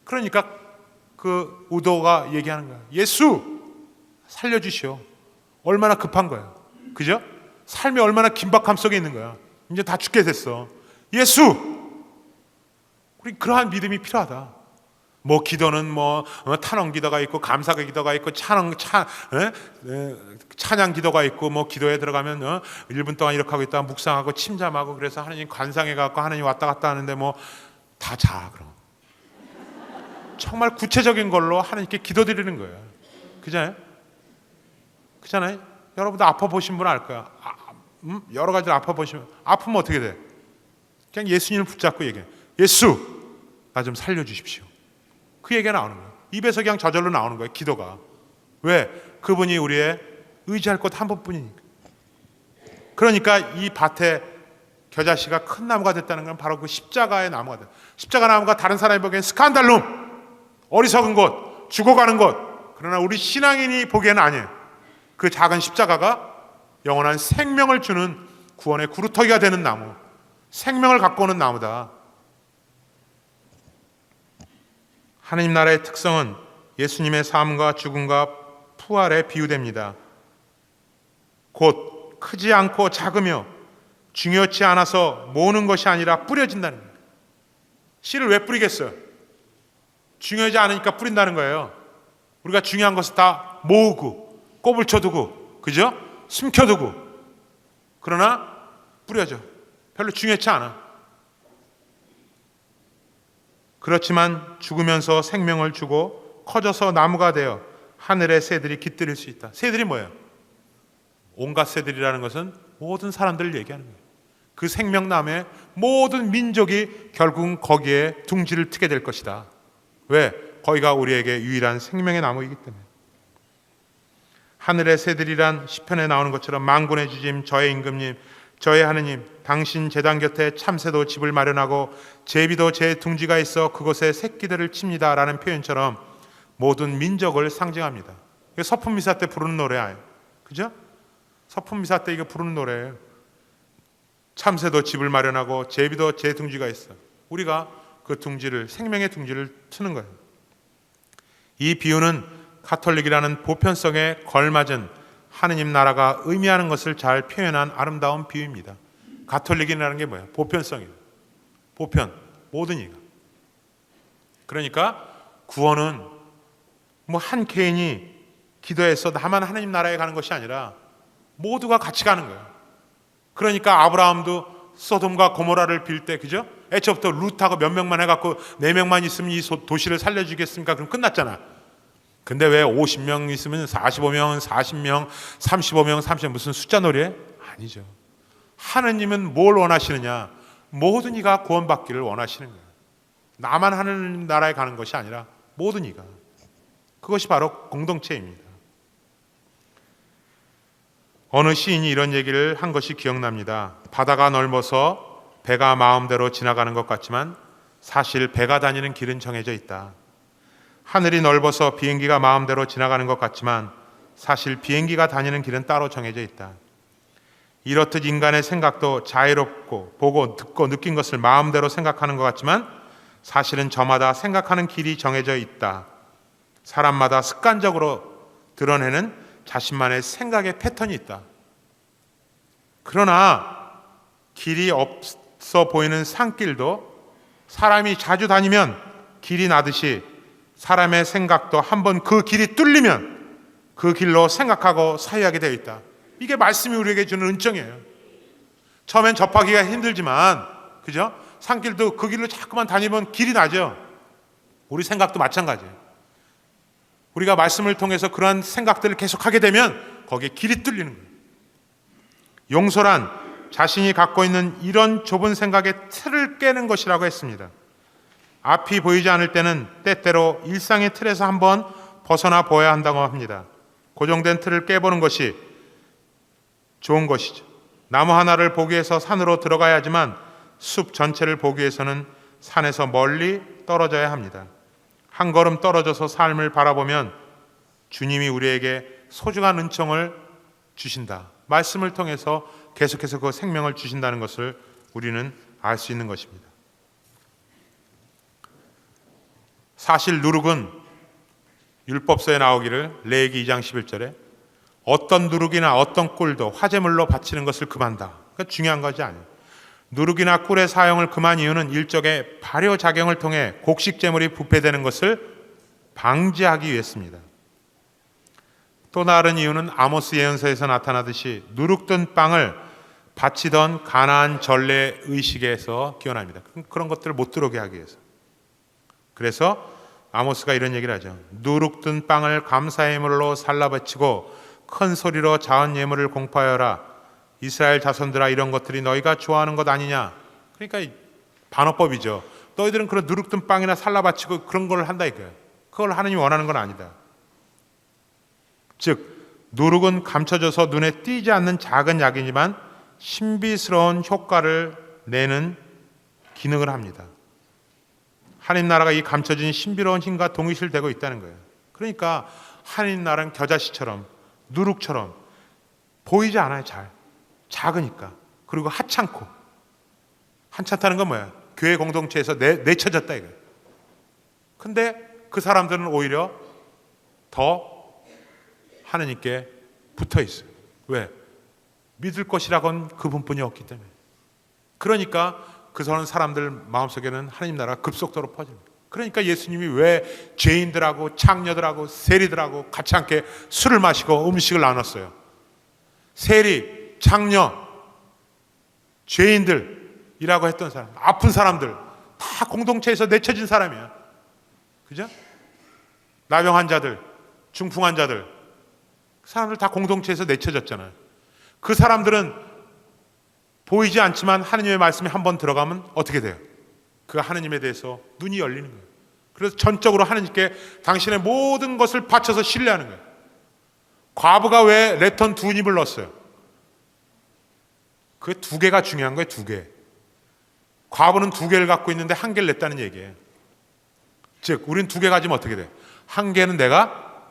그러니까 그 우도가 얘기하는 거야. 예수 살려주시오. 얼마나 급한 거야. 그죠? 삶이 얼마나 긴박함 속에 있는 거야. 이제 다 죽게 됐어. 예수! 우리 그러한 믿음이 필요하다. 뭐 기도는 탄원 기도가 있고 감사의 기도가 있고 찬양 기도가 있고 뭐 기도에 들어가면 1분 동안 이렇게 하고 있다가 묵상하고 침잠하고 그래서 하나님 관상해 갖고 하나님 왔다 갔다 하는데 뭐 다 자 그럼. 정말 구체적인 걸로 하나님께 기도드리는 거예요. 그잖아요? 여러분도 아파 보신 분 알 거야. 여러 가지를 아파보시면 아프면 어떻게 돼? 그냥 예수님을 붙잡고 얘기해. 예수, 나 좀 살려주십시오. 그 얘기가 나오는 거예요. 입에서 그냥 저절로 나오는 거예요. 기도가. 왜? 그분이 우리의 의지할 것 한 번뿐이니까. 그러니까 이 밭에 겨자씨가 큰 나무가 됐다는 건 바로 그 십자가의 나무가 됐다. 십자가 나무가 다른 사람이 보기엔 스칸달룸, 어리석은 것, 죽어가는 것. 그러나 우리 신앙인이 보기에는 아니에요. 그 작은 십자가가 영원한 생명을 주는 구원의 구루터기가 되는 나무, 생명을 갖고 오는 나무다. 하느님 나라의 특성은 예수님의 삶과 죽음과 부활에 비유됩니다. 곧 크지 않고 작으며 중요치 않아서 모으는 것이 아니라 뿌려진다는 거예요. 씨를 왜 뿌리겠어요? 중요하지 않으니까 뿌린다는 거예요. 우리가 중요한 것을 다 모으고 꼽을 쳐두고, 그죠? 숨겨두고, 그러나 뿌려져. 별로 중요치 않아. 그렇지만 죽으면서 생명을 주고 커져서 나무가 되어 하늘의 새들이 깃들일 수 있다. 새들이 뭐예요? 온갖 새들이라는 것은 모든 사람들을 얘기하는 거예요. 그 생명나무의 모든 민족이 결국은 거기에 둥지를 트게 될 것이다. 왜? 거기가 우리에게 유일한 생명의 나무이기 때문에. 하늘의 새들이란 시편에 나오는 것처럼 만군의 주님, 저의 임금님, 저의 하느님, 당신 제단 곁에 참새도 집을 마련하고 제비도 제 둥지가 있어 그곳에 새끼들을 칩니다 라는 표현처럼 모든 민족을 상징합니다. 이게 서품미사 때 부르는 노래예요. 그죠? 서품미사 때 이거 부르는 노래예요. 참새도 집을 마련하고 제비도 제 둥지가 있어. 우리가 그 둥지를, 생명의 둥지를 트는 거예요. 이 비유는 가톨릭이라는 보편성에 걸맞은 하느님 나라가 의미하는 것을 잘 표현한 아름다운 비유입니다. 가톨릭이라는 게 뭐예요? 보편성이에요. 보편, 모든 이가. 그러니까 구원은 뭐 한 개인이 기도해서 나만 하느님 나라에 가는 것이 아니라 모두가 같이 가는 거예요. 그러니까 아브라함도 소돔과 고모라를 빌 때, 그죠? 애초부터 룻하고 몇 명만 해갖고 4명만 있으면 이 도시를 살려주겠습니까? 그럼 끝났잖아. 근데 왜 50명 있으면 45명, 40명, 35명, 30명 무슨 숫자 놀이에? 아니죠. 하느님은 뭘 원하시느냐? 모든 이가 구원받기를 원하시는 거예요. 나만 하느님 나라에 가는 것이 아니라 모든 이가. 그것이 바로 공동체입니다. 어느 시인이 이런 얘기를 한 것이 기억납니다. 바다가 넓어서 배가 마음대로 지나가는 것 같지만 사실 배가 다니는 길은 정해져 있다. 하늘이 넓어서 비행기가 마음대로 지나가는 것 같지만 사실 비행기가 다니는 길은 따로 정해져 있다. 이렇듯 인간의 생각도 자유롭고 보고 듣고 느낀 것을 마음대로 생각하는 것 같지만 사실은 저마다 생각하는 길이 정해져 있다. 사람마다 습관적으로 드러내는 자신만의 생각의 패턴이 있다. 그러나 길이 없어 보이는 산길도 사람이 자주 다니면 길이 나듯이 사람의 생각도 한번 그 길이 뚫리면 그 길로 생각하고 사유하게 되어 있다. 이게 말씀이 우리에게 주는 은총이에요. 처음엔 접하기가 힘들지만, 그죠? 산길도 그 길로 자꾸만 다니면 길이 나죠. 우리 생각도 마찬가지예요. 우리가 말씀을 통해서 그러한 생각들을 계속하게 되면 거기에 길이 뚫리는 거예요. 용서란 자신이 갖고 있는 이런 좁은 생각의 틀을 깨는 것이라고 했습니다. 앞이 보이지 않을 때는 때때로 일상의 틀에서 한번 벗어나 보아야 한다고 합니다. 고정된 틀을 깨보는 것이 좋은 것이죠. 나무 하나를 보기 위해서 산으로 들어가야 하지만 숲 전체를 보기 위해서는 산에서 멀리 떨어져야 합니다. 한 걸음 떨어져서 삶을 바라보면 주님이 우리에게 소중한 은총을 주신다. 말씀을 통해서 계속해서 그 생명을 주신다는 것을 우리는 알 수 있는 것입니다. 사실 누룩은 율법서에 나오기를 레위기 2장 11절에 어떤 누룩이나 어떤 꿀도 화제물로 바치는 것을 금한다. 그러니까 중요한 것이 아니에요. 누룩이나 꿀의 사용을 금한 이유는 일종의 발효작용을 통해 곡식제물이 부패되는 것을 방지하기 위해서입니다. 또 다른 이유는 아모스 예언서에서 나타나듯이 누룩 든 빵을 바치던 가나안 전례 의식에서 기원합니다. 그런 것들을 못 들어오게 하기 위해서. 그래서 아모스가 이런 얘기를 하죠. 누룩 든 빵을 감사의 예물로 살라 바치고 큰 소리로 자은 예물을 공포하여라. 이스라엘 자손들아, 이런 것들이 너희가 좋아하는 것 아니냐. 그러니까 반어법이죠. 너희들은 그런 누룩든 빵이나 살라 바치고 그런 걸 한다 이거예요. 그걸 하느님이 원하는 건 아니다. 즉 누룩은 감춰져서 눈에 띄지 않는 작은 약이지만 신비스러운 효과를 내는 기능을 합니다. 하나님 나라가 이 감춰진 신비로운 힘과 동일시되고 있다는 거예요. 그러니까 하나님 나라는 겨자씨처럼 누룩처럼 보이지 않아요. 잘 작으니까. 그리고 하찮고. 한찮다는 건 뭐야? 교회 공동체에서 내쳐졌다 이거예요. 근데 그 사람들은 오히려 더 하나님께 붙어 있어요. 왜? 믿을 것이라고는 그분뿐이 없기 때문에. 그러니까 그 사람들 마음속에는 하나님 나라가 급속도로 퍼집니다. 그러니까 예수님이 왜 죄인들하고 창녀들하고 세리들하고 같이 함께 술을 마시고 음식을 나눴어요. 세리, 창녀, 죄인들이라고 했던 사람, 아픈 사람들 다 공동체에서 내쳐진 사람이야. 그죠? 나병 환자들, 중풍 환자들, 그 사람들 다 공동체에서 내쳐졌잖아요. 그 사람들은 보이지 않지만 하느님의 말씀이 한번 들어가면 어떻게 돼요? 그 하느님에 대해서 눈이 열리는 거예요. 그래서 전적으로 하느님께 당신의 모든 것을 바쳐서 신뢰하는 거예요. 과부가 왜 레턴 두 입을 넣었어요? 그 두 개가 중요한 거예요. 두 개. 과부는 두 개를 갖고 있는데 한 개를 냈다는 얘기예요. 즉 우리는 두 개 가지면 어떻게 돼? 한 개는 내가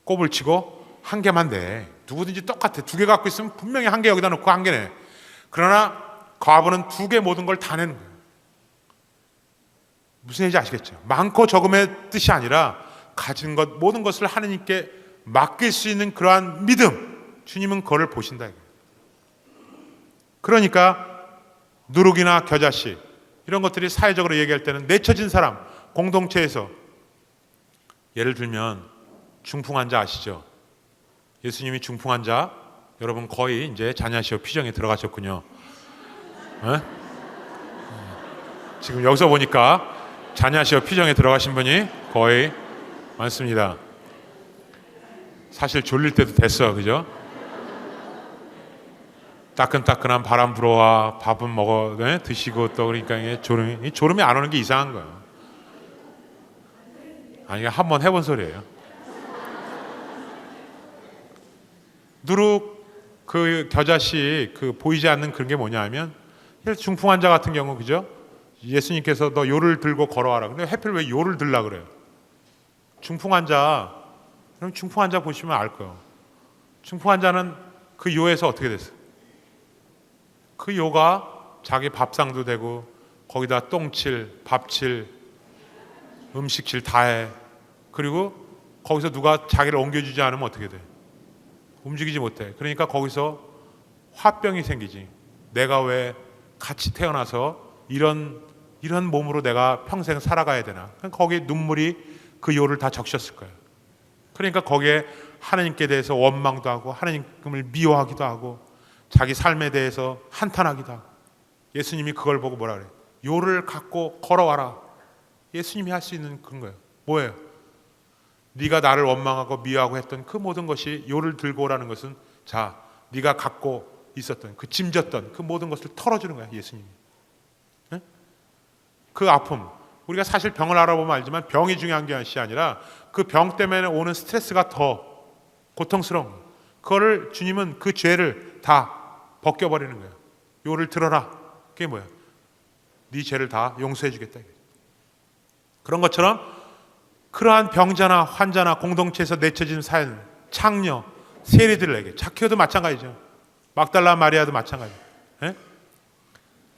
꼽을 치고 한 개만 내. 누구든지 똑같아. 두 개 갖고 있으면 분명히 한 개 여기다 놓고 한 개 내. 그러나 과부는 두 개 모든 걸 다 내는 거예요. 무슨 얘기인지 아시겠죠? 많고 적음의 뜻이 아니라 가진 것 모든 것을 하나님께 맡길 수 있는 그러한 믿음. 주님은 그거를 보신다 이거예요. 그러니까 누룩이나 겨자씨 이런 것들이 사회적으로 얘기할 때는 내쳐진 사람 공동체에서 예를 들면 중풍 환자 아시죠? 예수님이 중풍 환자 여러분 거의 이제 자냐시오 피정에 들어가셨군요. 에? 지금 여기서 보니까 자냐시오 피정에 들어가신 분이 거의 많습니다. 사실 졸릴 때도 됐어, 그죠? 따끈따끈한 바람 불어와 밥은 먹어 드시고 또 그러니까 이게 졸음이 안 오는 게 이상한 거예요. 아니 한번 해본 소리예요. 누룩 그 겨자씨 그 보이지 않는 그런 게 뭐냐면 중풍 환자 같은 경우 그죠? 예수님께서 너 요를 들고 걸어와라. 근데 하필 왜 요를 들라 그래요? 중풍 환자 그럼 중풍 환자 보시면 알 거예요. 중풍 환자는 그 요에서 어떻게 됐어요? 그 요가 자기 밥상도 되고 거기다 똥칠, 밥칠, 음식칠 다 해. 그리고 거기서 누가 자기를 옮겨주지 않으면 어떻게 돼? 움직이지 못해. 그러니까 거기서 화병이 생기지. 내가 왜 같이 태어나서 이런 몸으로 내가 평생 살아가야 되나? 거기에 눈물이 그 요를 다 적셨을 거예요. 그러니까 거기에 하나님께 대해서 원망도 하고 하나님을 미워하기도 하고 자기 삶에 대해서 한탄하기도 하고 예수님이 그걸 보고 뭐라 그래요? 요를 갖고 걸어와라. 예수님이 할 수 있는 그런 거예요. 뭐예요? 네가 나를 원망하고 미워하고 했던 그 모든 것이 요를 들고 오라는 것은 자, 네가 갖고 있었던 그 짐졌던 그 모든 것을 털어주는 거야 예수님이. 네? 그 아픔 우리가 사실 병을 알아보면 알지만 병이 중요한 것이 아니라 그 병 때문에 오는 스트레스가 더 고통스러운 거예요. 그거를 주님은 그 죄를 다 벗겨버리는 거예요. 요를 들어라. 그게 뭐야? 네 죄를 다 용서해 주겠다. 그런 것처럼 그러한 병자나 환자나 공동체에서 내쳐진 사연, 창녀, 세리들에게 자키오도 마찬가지죠. 막달라 마리아도 마찬가지죠. 예?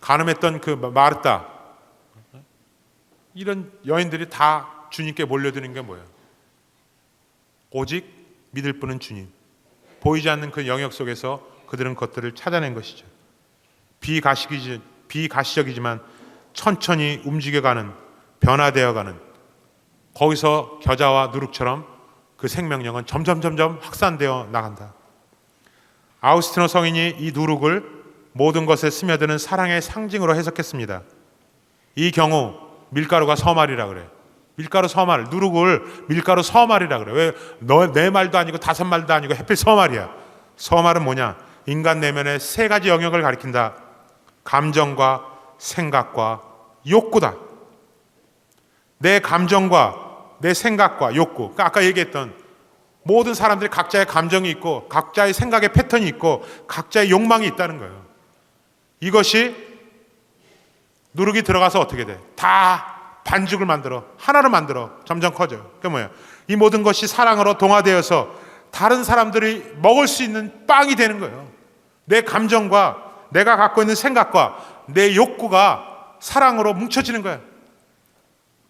간음했던 그 마르타 이런 여인들이 다 주님께 몰려드는 게 뭐예요? 오직 믿을 분은 주님. 보이지 않는 그 영역 속에서 그들은 그것들을 찾아낸 것이죠. 비가시적이지만 천천히 움직여가는 변화되어가는 거기서 겨자와 누룩처럼 그 생명력은 점점 확산되어 나간다. 아우스티노 성인이 이 누룩을 모든 것에 스며드는 사랑의 상징으로 해석했습니다. 이 경우 밀가루가 서말이라 그래. 밀가루 서말, 누룩을 밀가루 서말이라 그래. 왜 내 말도 아니고 다섯 말도 아니고 하필 서말이야. 서말은 뭐냐? 인간 내면의 세 가지 영역을 가리킨다. 감정과 생각과 욕구다. 내 감정과 내 생각과 욕구. 그러니까 아까 얘기했던 모든 사람들이 각자의 감정이 있고 각자의 생각의 패턴이 있고 각자의 욕망이 있다는 거예요. 이것이 누룩이 들어가서 어떻게 돼? 다 반죽을 만들어 하나로 만들어 점점 커져요. 그게 뭐예요? 이 모든 것이 사랑으로 동화되어서 다른 사람들이 먹을 수 있는 빵이 되는 거예요. 내 감정과 내가 갖고 있는 생각과 내 욕구가 사랑으로 뭉쳐지는 거예요.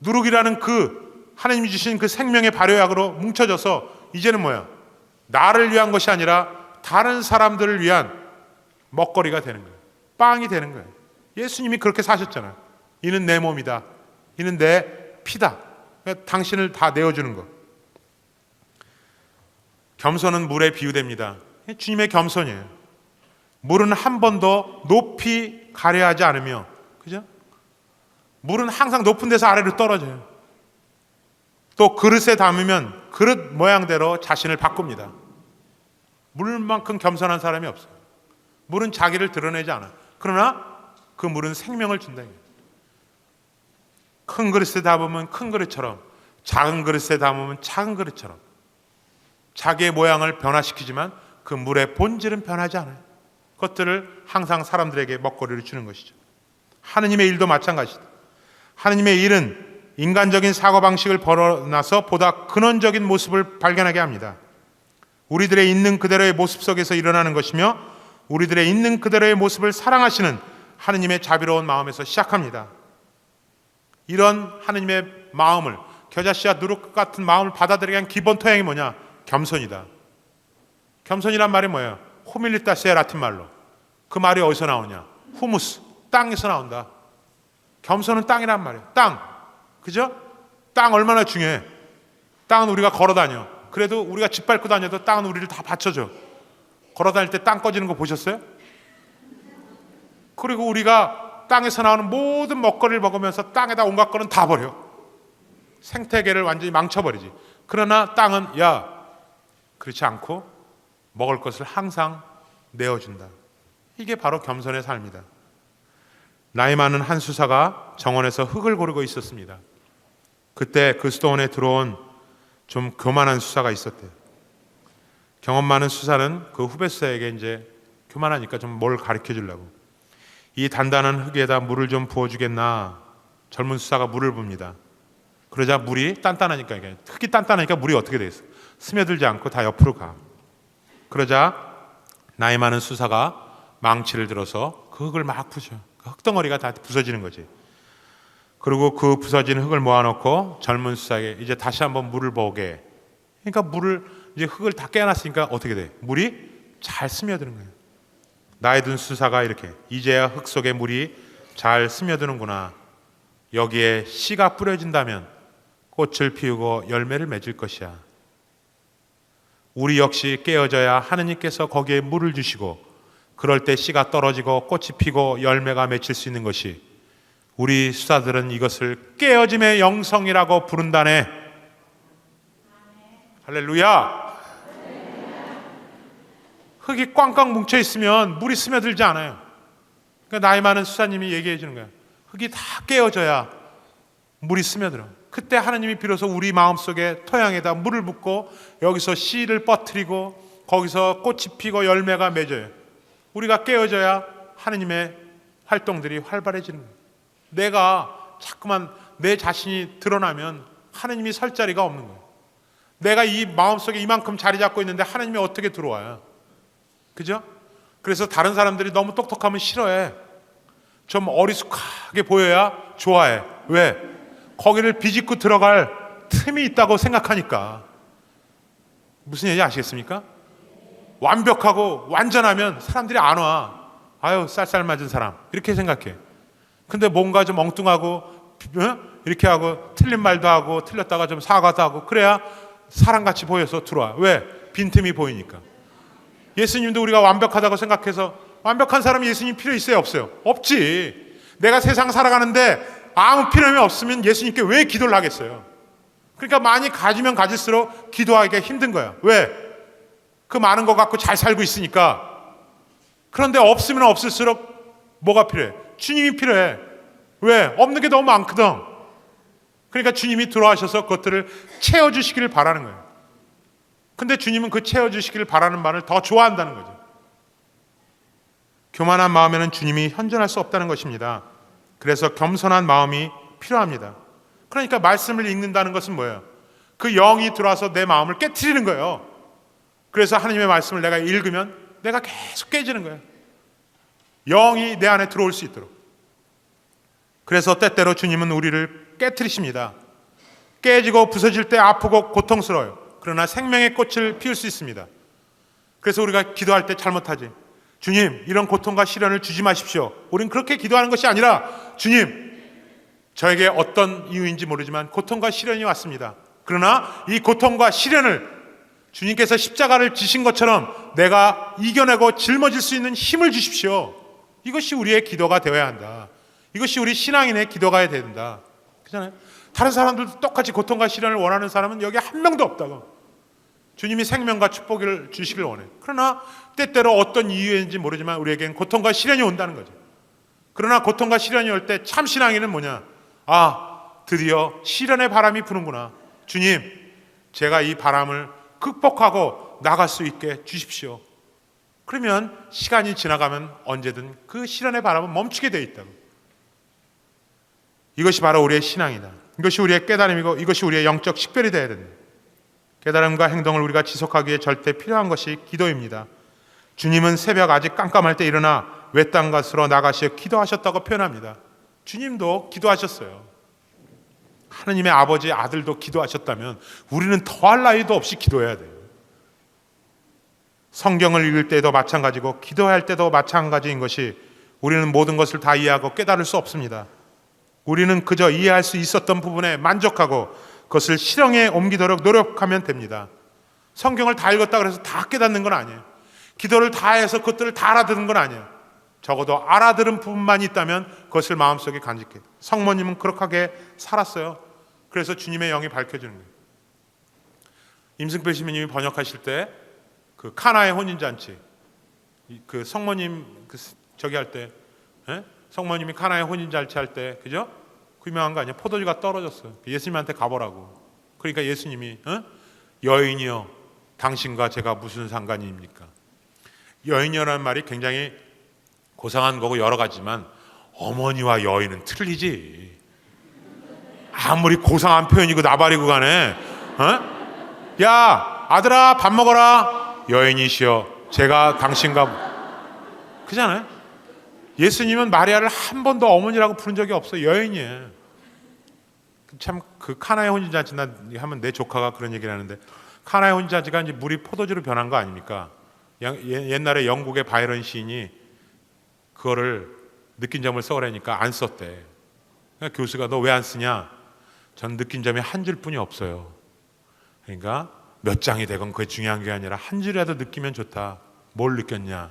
누룩이라는 그 하나님이 주신 그 생명의 발효약으로 뭉쳐져서 이제는 뭐야? 나를 위한 것이 아니라 다른 사람들을 위한 먹거리가 되는 거예요. 빵이 되는 거예요. 예수님이 그렇게 사셨잖아요. 이는 내 몸이다. 이는 내 피다. 당신을 다 내어주는 거. 겸손은 물에 비유됩니다. 주님의 겸손이에요. 물은 한 번도 높이 가려하지 않으며, 그죠? 물은 항상 높은 데서 아래로 떨어져요. 또 그릇에 담으면 그릇 모양대로 자신을 바꿉니다. 물만큼 겸손한 사람이 없어요. 물은 자기를 드러내지 않아요. 그러나 그 물은 생명을 준다. 큰 그릇에 담으면 큰 그릇처럼, 작은 그릇에 담으면 작은 그릇처럼 자기의 모양을 변화시키지만 그 물의 본질은 변하지 않아요. 그것들을 항상 사람들에게 먹거리를 주는 것이죠. 하느님의 일도 마찬가지다. 하느님의 일은 인간적인 사고방식을 벗어나서 보다 근원적인 모습을 발견하게 합니다. 우리들의 있는 그대로의 모습 속에서 일어나는 것이며 우리들의 있는 그대로의 모습을 사랑하시는 하느님의 자비로운 마음에서 시작합니다. 이런 하느님의 마음을, 겨자씨와 누룩 같은 마음을 받아들이기 위한 기본 토양이 뭐냐? 겸손이다. 겸손이란 말이 뭐예요? 호밀리타스의 라틴 말로. 그 말이 어디서 나오냐? 후무스, 땅에서 나온다. 겸손은 땅이란 말이에요. 땅. 그죠? 땅 얼마나 중요해. 땅은 우리가 걸어 다녀. 그래도 우리가 집 밟고 다녀도 땅은 우리를 다 받쳐줘. 걸어 다닐 때 땅 꺼지는 거 보셨어요? 그리고 우리가 땅에서 나오는 모든 먹거리를 먹으면서 땅에다 온갖 거는 다 버려. 생태계를 완전히 망쳐버리지. 그러나 땅은 야, 그렇지 않고 먹을 것을 항상 내어준다. 이게 바로 겸손의 삶이다. 나이 많은 한 수사가 정원에서 흙을 고르고 있었습니다. 그때 그 수도원에 들어온 좀 교만한 수사가 있었대요. 경험 많은 수사는 그 후배 수사에게 이제 교만하니까 좀 뭘 가르쳐 주려고 이 단단한 흙에다 물을 좀 부어주겠나. 젊은 수사가 물을 붓니다. 그러자 물이 단단하니까, 이게 흙이 단단하니까 물이 어떻게 돼 있어? 스며들지 않고 다 옆으로 가. 그러자 나이 많은 수사가 망치를 들어서 그 흙을 막 부셔. 그 흙덩어리가 다 부서지는 거지. 그리고 그 부서진 흙을 모아놓고 젊은 수사에게 이제 다시 한번 물을 부어게. 그러니까 물을 이제 흙을 다 깨어났으니까 어떻게 돼? 물이 잘 스며드는 거예요. 나이 든 수사가 이렇게 이제야 흙 속에 물이 잘 스며드는구나. 여기에 씨가 뿌려진다면 꽃을 피우고 열매를 맺을 것이야. 우리 역시 깨어져야 하느님께서 거기에 물을 주시고 그럴 때 씨가 떨어지고 꽃이 피고 열매가 맺힐 수 있는 것이 우리 수사들은 이것을 깨어짐의 영성이라고 부른다네. 할렐루야. 흙이 꽝꽝 뭉쳐 있으면 물이 스며들지 않아요. 그러니까 나이 많은 수사님이 얘기해 주는 거예요. 흙이 다 깨어져야 물이 스며들어. 그때 하나님이 비로소 우리 마음속에 토양에다 물을 붓고 여기서 씨를 뻗뜨리고 거기서 꽃이 피고 열매가 맺어요. 우리가 깨어져야 하나님의 활동들이 활발해지는 거예요. 내가 자꾸만 내 자신이 드러나면 하나님이 설 자리가 없는 거예요. 내가 이 마음속에 이만큼 자리 잡고 있는데 하나님이 어떻게 들어와요? 그죠? 그래서 다른 사람들이 너무 똑똑하면 싫어해. 좀 어리숙하게 보여야 좋아해. 왜? 거기를 비집고 들어갈 틈이 있다고 생각하니까. 무슨 얘기 아시겠습니까? 완벽하고 완전하면 사람들이 안 와. 아유, 쌀쌀 맞은 사람 이렇게 생각해. 근데 뭔가 좀 엉뚱하고 이렇게 하고 틀린 말도 하고 틀렸다가 좀 사과도 하고 그래야 사람같이 보여서 들어와. 왜? 빈틈이 보이니까. 예수님도 우리가 완벽하다고 생각해서 완벽한 사람이 예수님 필요 있어요? 없어요? 없지. 내가 세상 살아가는데 아무 필요함이 없으면 예수님께 왜 기도를 하겠어요? 그러니까 많이 가지면 가질수록 기도하기가 힘든 거야. 왜? 그 많은 거 갖고 잘 살고 있으니까. 그런데 없으면 없을수록 뭐가 필요해? 주님이 필요해. 왜? 없는 게 너무 많거든. 그러니까 주님이 들어와셔서 그것들을 채워주시기를 바라는 거예요. 근데 주님은 그 채워주시기를 바라는 바를 더 좋아한다는 거죠. 교만한 마음에는 주님이 현존할 수 없다는 것입니다. 그래서 겸손한 마음이 필요합니다. 그러니까 말씀을 읽는다는 것은 뭐예요? 그 영이 들어와서 내 마음을 깨트리는 거예요. 그래서 하나님의 말씀을 내가 읽으면 내가 계속 깨지는 거예요. 영이 내 안에 들어올 수 있도록. 그래서 때때로 주님은 우리를 깨트리십니다. 깨지고 부서질 때 아프고 고통스러워요. 그러나 생명의 꽃을 피울 수 있습니다. 그래서 우리가 기도할 때 잘못하지. 주님, 이런 고통과 시련을 주지 마십시오. 우린 그렇게 기도하는 것이 아니라, 주님, 저에게 어떤 이유인지 모르지만 고통과 시련이 왔습니다. 그러나 이 고통과 시련을 주님께서 십자가를 지신 것처럼 내가 이겨내고 짊어질 수 있는 힘을 주십시오. 이것이 우리의 기도가 되어야 한다. 이것이 우리 신앙인의 기도가 된다. 그렇잖아요? 다른 사람들도 똑같이 고통과 시련을 원하는 사람은 여기 한 명도 없다고. 주님이 생명과 축복을 주시길 원해. 그러나 때때로 어떤 이유인지 모르지만 우리에겐 고통과 시련이 온다는 거죠. 그러나 고통과 시련이 올 때 참 신앙인은 뭐냐? 아, 드디어 시련의 바람이 부는구나. 주님, 제가 이 바람을 극복하고 나갈 수 있게 주십시오. 그러면 시간이 지나가면 언제든 그 시련의 바람은 멈추게 되어 있다고. 이것이 바로 우리의 신앙이다. 이것이 우리의 깨달음이고 이것이 우리의 영적 식별이 되어야 된다. 깨달음과 행동을 우리가 지속하기에 절대 필요한 것이 기도입니다. 주님은 새벽 아직 깜깜할 때 일어나 외딴 곳으로 나가시어 기도하셨다고 표현합니다. 주님도 기도하셨어요. 하느님의 아버지 아들도 기도하셨다면 우리는 더할 나위도 없이 기도해야 돼요. 성경을 읽을 때도 마찬가지고 기도할 때도 마찬가지인 것이 우리는 모든 것을 다 이해하고 깨달을 수 없습니다. 우리는 그저 이해할 수 있었던 부분에 만족하고 그것을 실행에 옮기도록 노력하면 됩니다. 성경을 다 읽었다 그래서 다 깨닫는 건 아니에요. 기도를 다 해서 그것들을 다 알아듣는 건 아니에요. 적어도 알아들은 부분만 있다면 그것을 마음속에 간직해요. 성모님은 그렇게 살았어요. 그래서 주님의 영이 밝혀주는 거예요. 임승필 시민님이 번역하실 때 그 카나의 혼인잔치, 그 성모님 저기 할 때, 성모님이 카나의 혼인잔치 할 때, 그죠? 그 유명한 거 아니야? 포도주가 떨어졌어요. 예수님한테 가보라고. 그러니까 예수님이 여인이여, 당신과 제가 무슨 상관입니까? 여인이라는 말이 굉장히 고상한 거고 여러 가지만 어머니와 여인은 틀리지. 아무리 고상한 표현이고 나발이고 간에 야 아들아 밥 먹어라. 여인이시여 제가 당신과 그잖아요. 예수님은 마리아를 한 번도 어머니라고 부른 적이 없어요. 여인이에요. 참 그 카나의 혼인잔치 난 하면 내 조카가 그런 얘기를 하는데 카나의 혼인잔치가 이제 물이 포도주로 변한 거 아닙니까? 옛날에 영국의 바이런 시인이 그거를 느낀 점을 써오라니까 안 썼대. 그러니까 교수가 너 왜 안 쓰냐? 전 느낀 점이 한 줄뿐이 없어요. 그러니까 몇 장이 되건 그게 중요한 게 아니라 한 줄이라도 느끼면 좋다. 뭘 느꼈냐?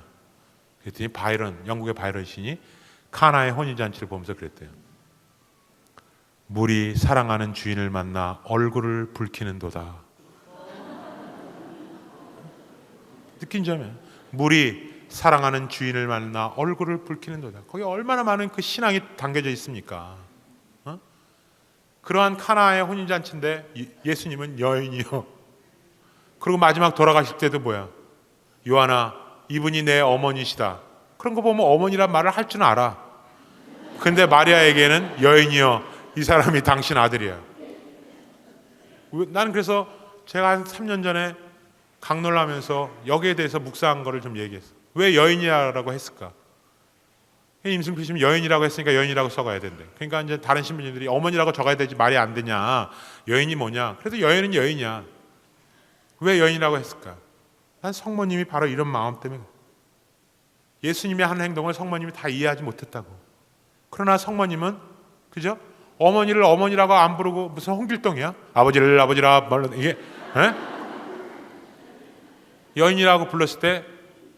그랬더니 영국의 바이런 시인이 카나의 혼인잔치를 보면서 그랬대요. 물이 사랑하는 주인을 만나 얼굴을 붉히는도다. 느낀 점이에요. 물이 사랑하는 주인을 만나 얼굴을 붉히는도다. 거기 얼마나 많은 그 신앙이 담겨져 있습니까? 그러한 카나의 혼인잔치인데 예수님은 여인이요. 그리고 마지막 돌아가실 때도 뭐야? 요한아, 이분이 내 어머니시다. 그런 거 보면 어머니란 말을 할 줄 알아. 근데 마리아에게는 여인이요, 이 사람이 당신 아들이야. 나는 그래서 제가 한 3년 전에 강론을 하면서 여기에 대해서 묵상한 거를 좀 얘기했어. 왜 여인이라고 했을까? 임승필 씨는 여인이라고 했으니까 여인이라고 써가야 된대. 그러니까 이제 다른 신부님들이 어머니라고 적어야 되지 말이 안 되냐? 여인이 뭐냐? 그래도 여인은 여인이야. 왜 여인이라고 했을까? 난 성모님이 바로 이런 마음 때문에 예수님이 한 행동을 성모님이 다 이해하지 못했다고. 그러나 성모님은 그죠? 어머니를 어머니라고 안 부르고 무슨 홍길동이야? 아버지를 아버지라 말로 이게 여인이라고 불렀을 때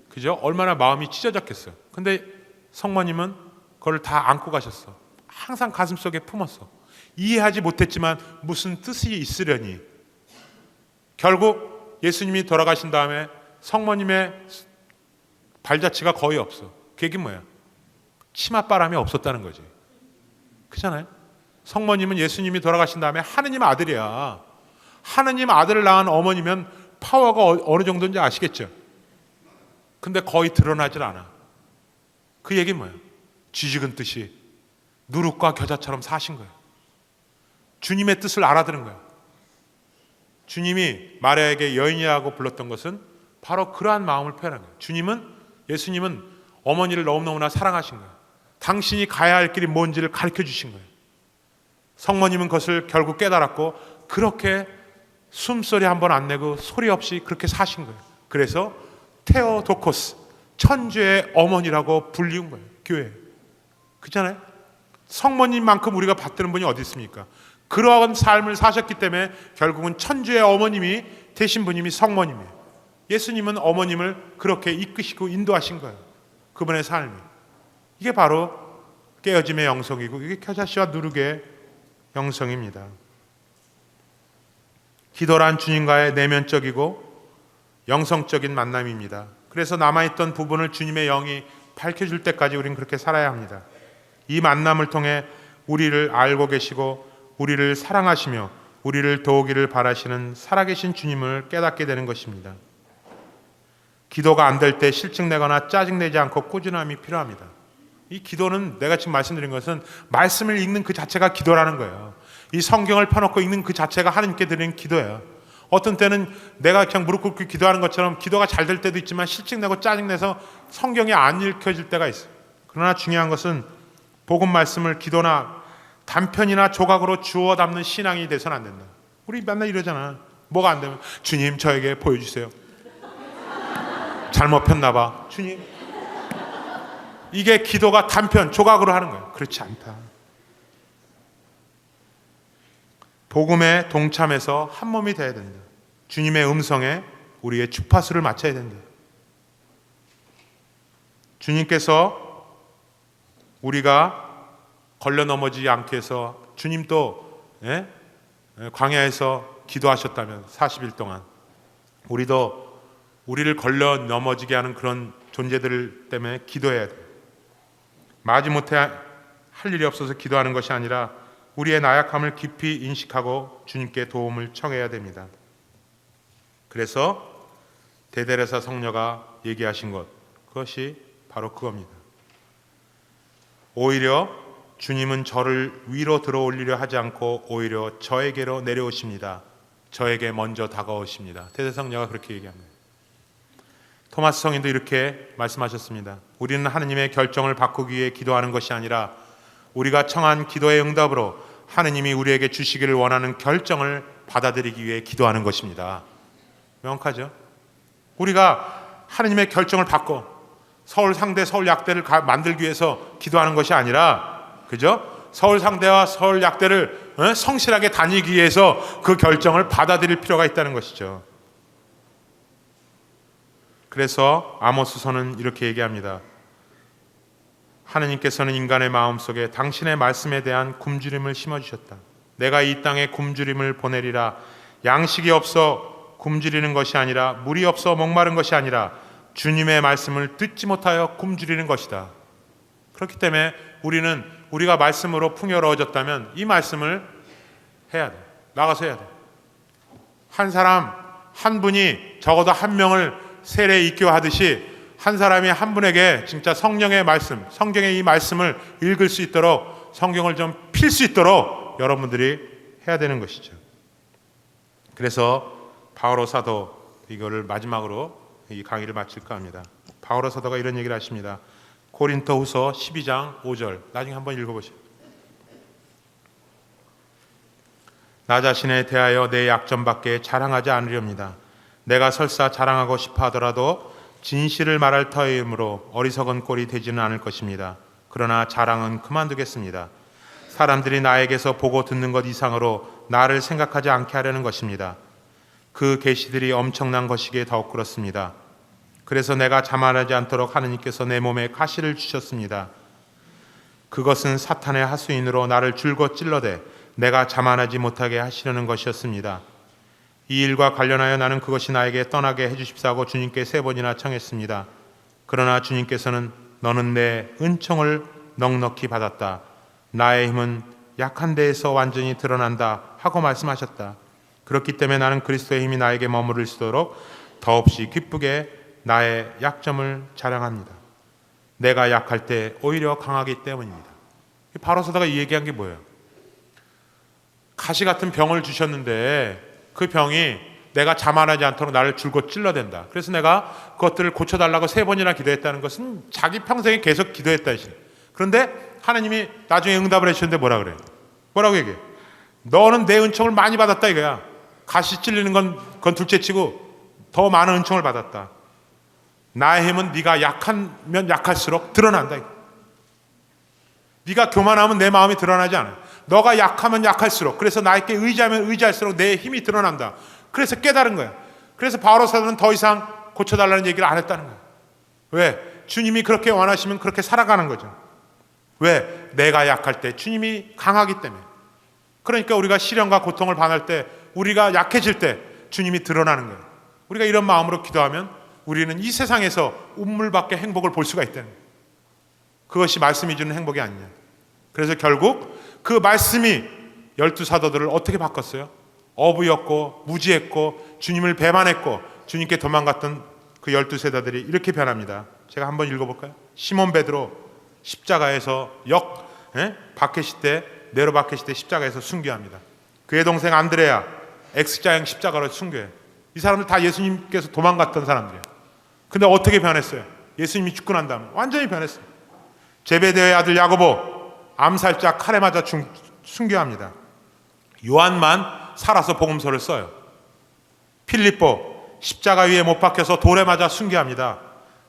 그죠? 얼마나 마음이 찢어졌겠어요. 근데 성모님은 그걸 다 안고 가셨어. 항상 가슴속에 품었어. 이해하지 못했지만 무슨 뜻이 있으려니. 결국 예수님이 돌아가신 다음에 성모님의 발자취가 거의 없어. 그 얘기는 뭐야? 치맛바람이 없었다는 거지. 그렇잖아요? 성모님은 예수님이 돌아가신 다음에 하느님 아들이야. 하느님 아들을 낳은 어머니면 파워가 어느 정도인지 아시겠죠? 근데 거의 드러나질 않아. 그 얘기는 뭐야? 쥐죽은 뜻이 누룩과 겨자처럼 사신 거예요. 주님의 뜻을 알아들은 거예요. 주님이 마리아에게 여인이라고 불렀던 것은 바로 그러한 마음을 표현한 거예요. 예수님은 어머니를 너무너무나 사랑하신 거예요. 당신이 가야 할 길이 뭔지를 가르쳐 주신 거예요. 성모님은 그것을 결국 깨달았고 그렇게 숨소리 한 번 안 내고 소리 없이 그렇게 사신 거예요. 그래서 테오도코스, 천주의 어머니라고 불리운 거예요. 교회. 그렇잖아요? 성모님만큼 우리가 받드는 분이 어디 있습니까? 그러한 삶을 사셨기 때문에 결국은 천주의 어머님이 되신 분이 성모님이에요. 예수님은 어머님을 그렇게 이끄시고 인도하신 거예요. 그분의 삶이. 이게 바로 깨어짐의 영성이고 이게 겨자씨와 누룩의 영성입니다. 기도란 주님과의 내면적이고 영성적인 만남입니다. 그래서 남아있던 부분을 주님의 영이 밝혀줄 때까지 우리는 그렇게 살아야 합니다. 이 만남을 통해 우리를 알고 계시고 우리를 사랑하시며 우리를 도우기를 바라시는 살아계신 주님을 깨닫게 되는 것입니다. 기도가 안 될 때 실증내거나 짜증내지 않고 꾸준함이 필요합니다. 이 기도는 내가 지금 말씀드린 것은 말씀을 읽는 그 자체가 기도라는 거예요. 이 성경을 펴놓고 읽는 그 자체가 하나님께 드리는 기도예요. 어떤 때는 내가 그냥 무릎 꿇고 기도하는 것처럼 기도가 잘 될 때도 있지만 실증내고 짜증내서 성경이 안 읽혀질 때가 있어요. 그러나 중요한 것은 복음 말씀을 기도나 단편이나 조각으로 주워 담는 신앙이 돼서는 안 된다. 우리 맨날 이러잖아. 뭐가 안 되면 주님 저에게 보여주세요. 잘못 폈나 봐. 주님. 이게 기도가 단편, 조각으로 하는 거예요. 그렇지 않다. 복음에 동참해서 한 몸이 돼야 된다. 주님의 음성에 우리의 주파수를 맞춰야 된다. 주님께서 우리가 걸려 넘어지지 않게 해서 주님도 광야에서 기도하셨다면 40일 동안 우리도 우리를 걸려 넘어지게 하는 그런 존재들 때문에 기도해야 돼요. 마지못해 할 일이 없어서 기도하는 것이 아니라 우리의 나약함을 깊이 인식하고 주님께 도움을 청해야 됩니다. 그래서 대데레사 성녀가 얘기하신 것, 그것이 바로 그겁니다. 오히려 주님은 저를 위로 들어올리려 하지 않고 오히려 저에게로 내려오십니다. 저에게 먼저 다가오십니다. 대데성녀가 그렇게 얘기합니다. 토마스 성인도 이렇게 말씀하셨습니다. 우리는 하느님의 결정을 바꾸기 위해 기도하는 것이 아니라 우리가 청한 기도의 응답으로 하느님이 우리에게 주시기를 원하는 결정을 받아들이기 위해 기도하는 것입니다. 명확하죠? 우리가 하느님의 결정을 바꿔 서울 상대 서울 약대를 만들기 위해서 기도하는 것이 아니라, 그죠? 서울 상대와 서울 약대를 성실하게 다니기 위해서 그 결정을 받아들일 필요가 있다는 것이죠. 그래서 아모스서는 이렇게 얘기합니다. 하느님께서는 인간의 마음속에 당신의 말씀에 대한 굶주림을 심어주셨다. 내가 이 땅에 굶주림을 보내리라. 양식이 없어 굶주리는 것이 아니라, 물이 없어 목마른 것이 아니라 주님의 말씀을 듣지 못하여 굶주리는 것이다. 그렇기 때문에 우리가 말씀으로 풍요로워졌다면 이 말씀을 해야 돼. 나가서 해야 돼. 한 사람 한 분이 적어도 한 명을 세례 입교하듯이 한 사람이 한 분에게 진짜 성령의 말씀, 성경의 이 말씀을 읽을 수 있도록, 성경을 좀 필 수 있도록 여러분들이 해야 되는 것이죠. 그래서 바오로 사도, 이거를 마지막으로 이 강의를 마칠까 합니다. 바오로 사도가 이런 얘기를 하십니다. 고린토후서 12장 5절, 나중에 한번 읽어보시죠. 나 자신에 대하여 내 약점밖에 자랑하지 않으렵니다. 내가 설사 자랑하고 싶어 하더라도 진실을 말할 터이므로 어리석은 꼴이 되지는 않을 것입니다. 그러나 자랑은 그만두겠습니다. 사람들이 나에게서 보고 듣는 것 이상으로 나를 생각하지 않게 하려는 것입니다. 그 계시들이 엄청난 것이기에 더욱 그렇습니다. 그래서 내가 자만하지 않도록 하느님께서 내 몸에 가시를 주셨습니다. 그것은 사탄의 하수인으로 나를 줄곧 찔러대 내가 자만하지 못하게 하시려는 것이었습니다. 이 일과 관련하여 나는 그것이 나에게 떠나게 해주십사고 주님께 3번이나 청했습니다. 그러나 주님께서는 너는 내 은총을 넉넉히 받았다. 나의 힘은 약한 데에서 완전히 드러난다 하고 말씀하셨다. 그렇기 때문에 나는 그리스도의 힘이 나에게 머무를 수 있도록 더없이 기쁘게 나의 약점을 자랑합니다. 내가 약할 때 오히려 강하기 때문입니다. 바로 사도가 이 얘기한 게 뭐예요? 가시 같은 병을 주셨는데 그 병이 내가 자만하지 않도록 나를 줄곧 찔러댄다. 그래서 내가 그것들을 고쳐달라고 3번이나 기도했다는 것은 자기 평생에 계속 기도했다. 그런데 하나님이 나중에 응답을 해주셨는데 뭐라 그래요? 뭐라고 얘기해? 너는 내 은총을 많이 받았다 이거야. 가시 찔리는 건 둘째치고 더 많은 은총을 받았다. 나의 힘은 네가 약하면 약할수록 드러난다. 네가 교만하면 내 마음이 드러나지 않아요. 너가 약하면 약할수록, 그래서 나에게 의지하면 의지할수록 내 힘이 드러난다. 그래서 깨달은 거야. 그래서 바로 사도는 더 이상 고쳐달라는 얘기를 안 했다는 거야. 왜? 주님이 그렇게 원하시면 그렇게 살아가는 거죠. 왜? 내가 약할 때 주님이 강하기 때문에. 그러니까 우리가 시련과 고통을 당할 때, 우리가 약해질 때 주님이 드러나는 거예요. 우리가 이런 마음으로 기도하면 우리는 이 세상에서 운물밖에 행복을 볼 수가 있다는 거예요. 그것이 말씀이 주는 행복이 아니냐. 그래서 결국 그 말씀이 12사도들을 어떻게 바꿨어요? 어부였고 무지했고 주님을 배반했고 주님께 도망갔던 그 12세대들이 이렇게 변합니다. 제가 한번 읽어볼까요? 시몬 베드로 십자가에서 박해시 때, 네로 박해시 때 십자가에서 순교합니다. 그의 동생 안드레아 X자형 십자가로 순교해요. 이 사람들 다 예수님께서 도망갔던 사람들이에요. 근데 어떻게 변했어요? 예수님이 죽고 난 다음에 완전히 변했어요. 제베데의 아들 야고보 암살자 칼에 맞아 순교합니다. 요한만 살아서 복음서를 써요. 필립보 십자가 위에 못 박혀서 돌에 맞아 순교합니다.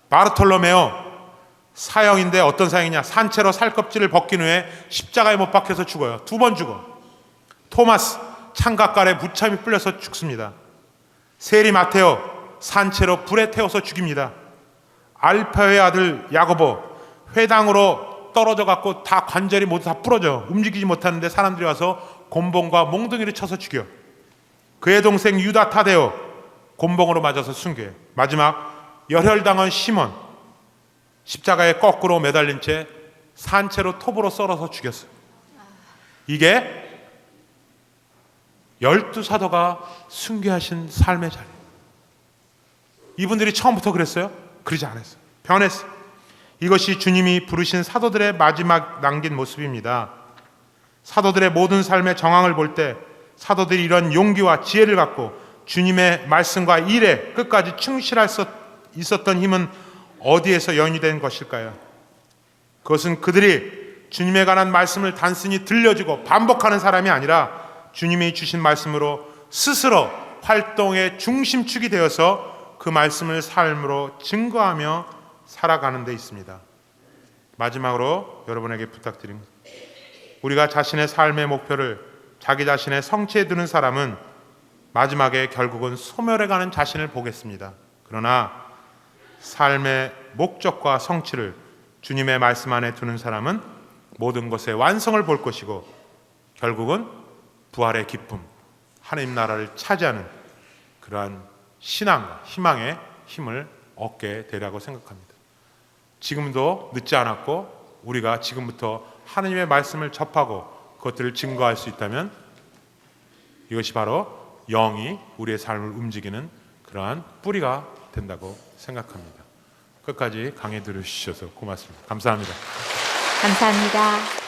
바르톨로메오 사형인데 어떤 사형이냐? 산채로 살껍질을 벗긴 후에 십자가에 못 박혀서 죽어요. 2번 죽어. 토마스 창각갈에 무참히 불려서 죽습니다. 세리 마테오 산채로 불에 태워서 죽입니다. 알파의 아들 야고보 회당으로 떨어져 갖고 다 관절이 모두 다 부러져 움직이지 못하는데 사람들이 와서 곤봉과 몽둥이를 쳐서 죽여. 그의 동생 유다 타데오 곤봉으로 맞아서 순교해. 마지막 열혈당한 시몬 십자가에 거꾸로 매달린 채 산채로 톱으로 썰어서 죽였어요. 이게 12사도가 순교하신 삶의 자리. 이분들이 처음부터 그랬어요? 그러지 않았어요. 변했어요. 이것이 주님이 부르신 사도들의 마지막 남긴 모습입니다. 사도들의 모든 삶의 정황을 볼 때 사도들이 이런 용기와 지혜를 갖고 주님의 말씀과 일에 끝까지 충실할 수 있었던 힘은 어디에서 연유된 것일까요? 그것은 그들이 주님에 관한 말씀을 단순히 들려주고 반복하는 사람이 아니라 주님이 주신 말씀으로 스스로 활동의 중심축이 되어서 그 말씀을 삶으로 증거하며 살아가는 데 있습니다. 마지막으로 여러분에게 부탁드립니다. 우리가 자신의 삶의 목표를 자기 자신의 성취에 두는 사람은 마지막에 결국은 소멸해가는 자신을 보겠습니다. 그러나 삶의 목적과 성취를 주님의 말씀 안에 두는 사람은 모든 것의 완성을 볼 것이고 결국은 부활의 기쁨, 하나님 나라를 차지하는 그러한 신앙과 희망의 힘을 얻게 되리라고 생각합니다. 지금도 늦지 않았고 우리가 지금부터 하나님의 말씀을 접하고 그것들을 증거할 수 있다면 이것이 바로 영이 우리의 삶을 움직이는 그러한 뿌리가 된다고 생각합니다. 끝까지 강해 들으셔서 고맙습니다. 감사합니다. 감사합니다.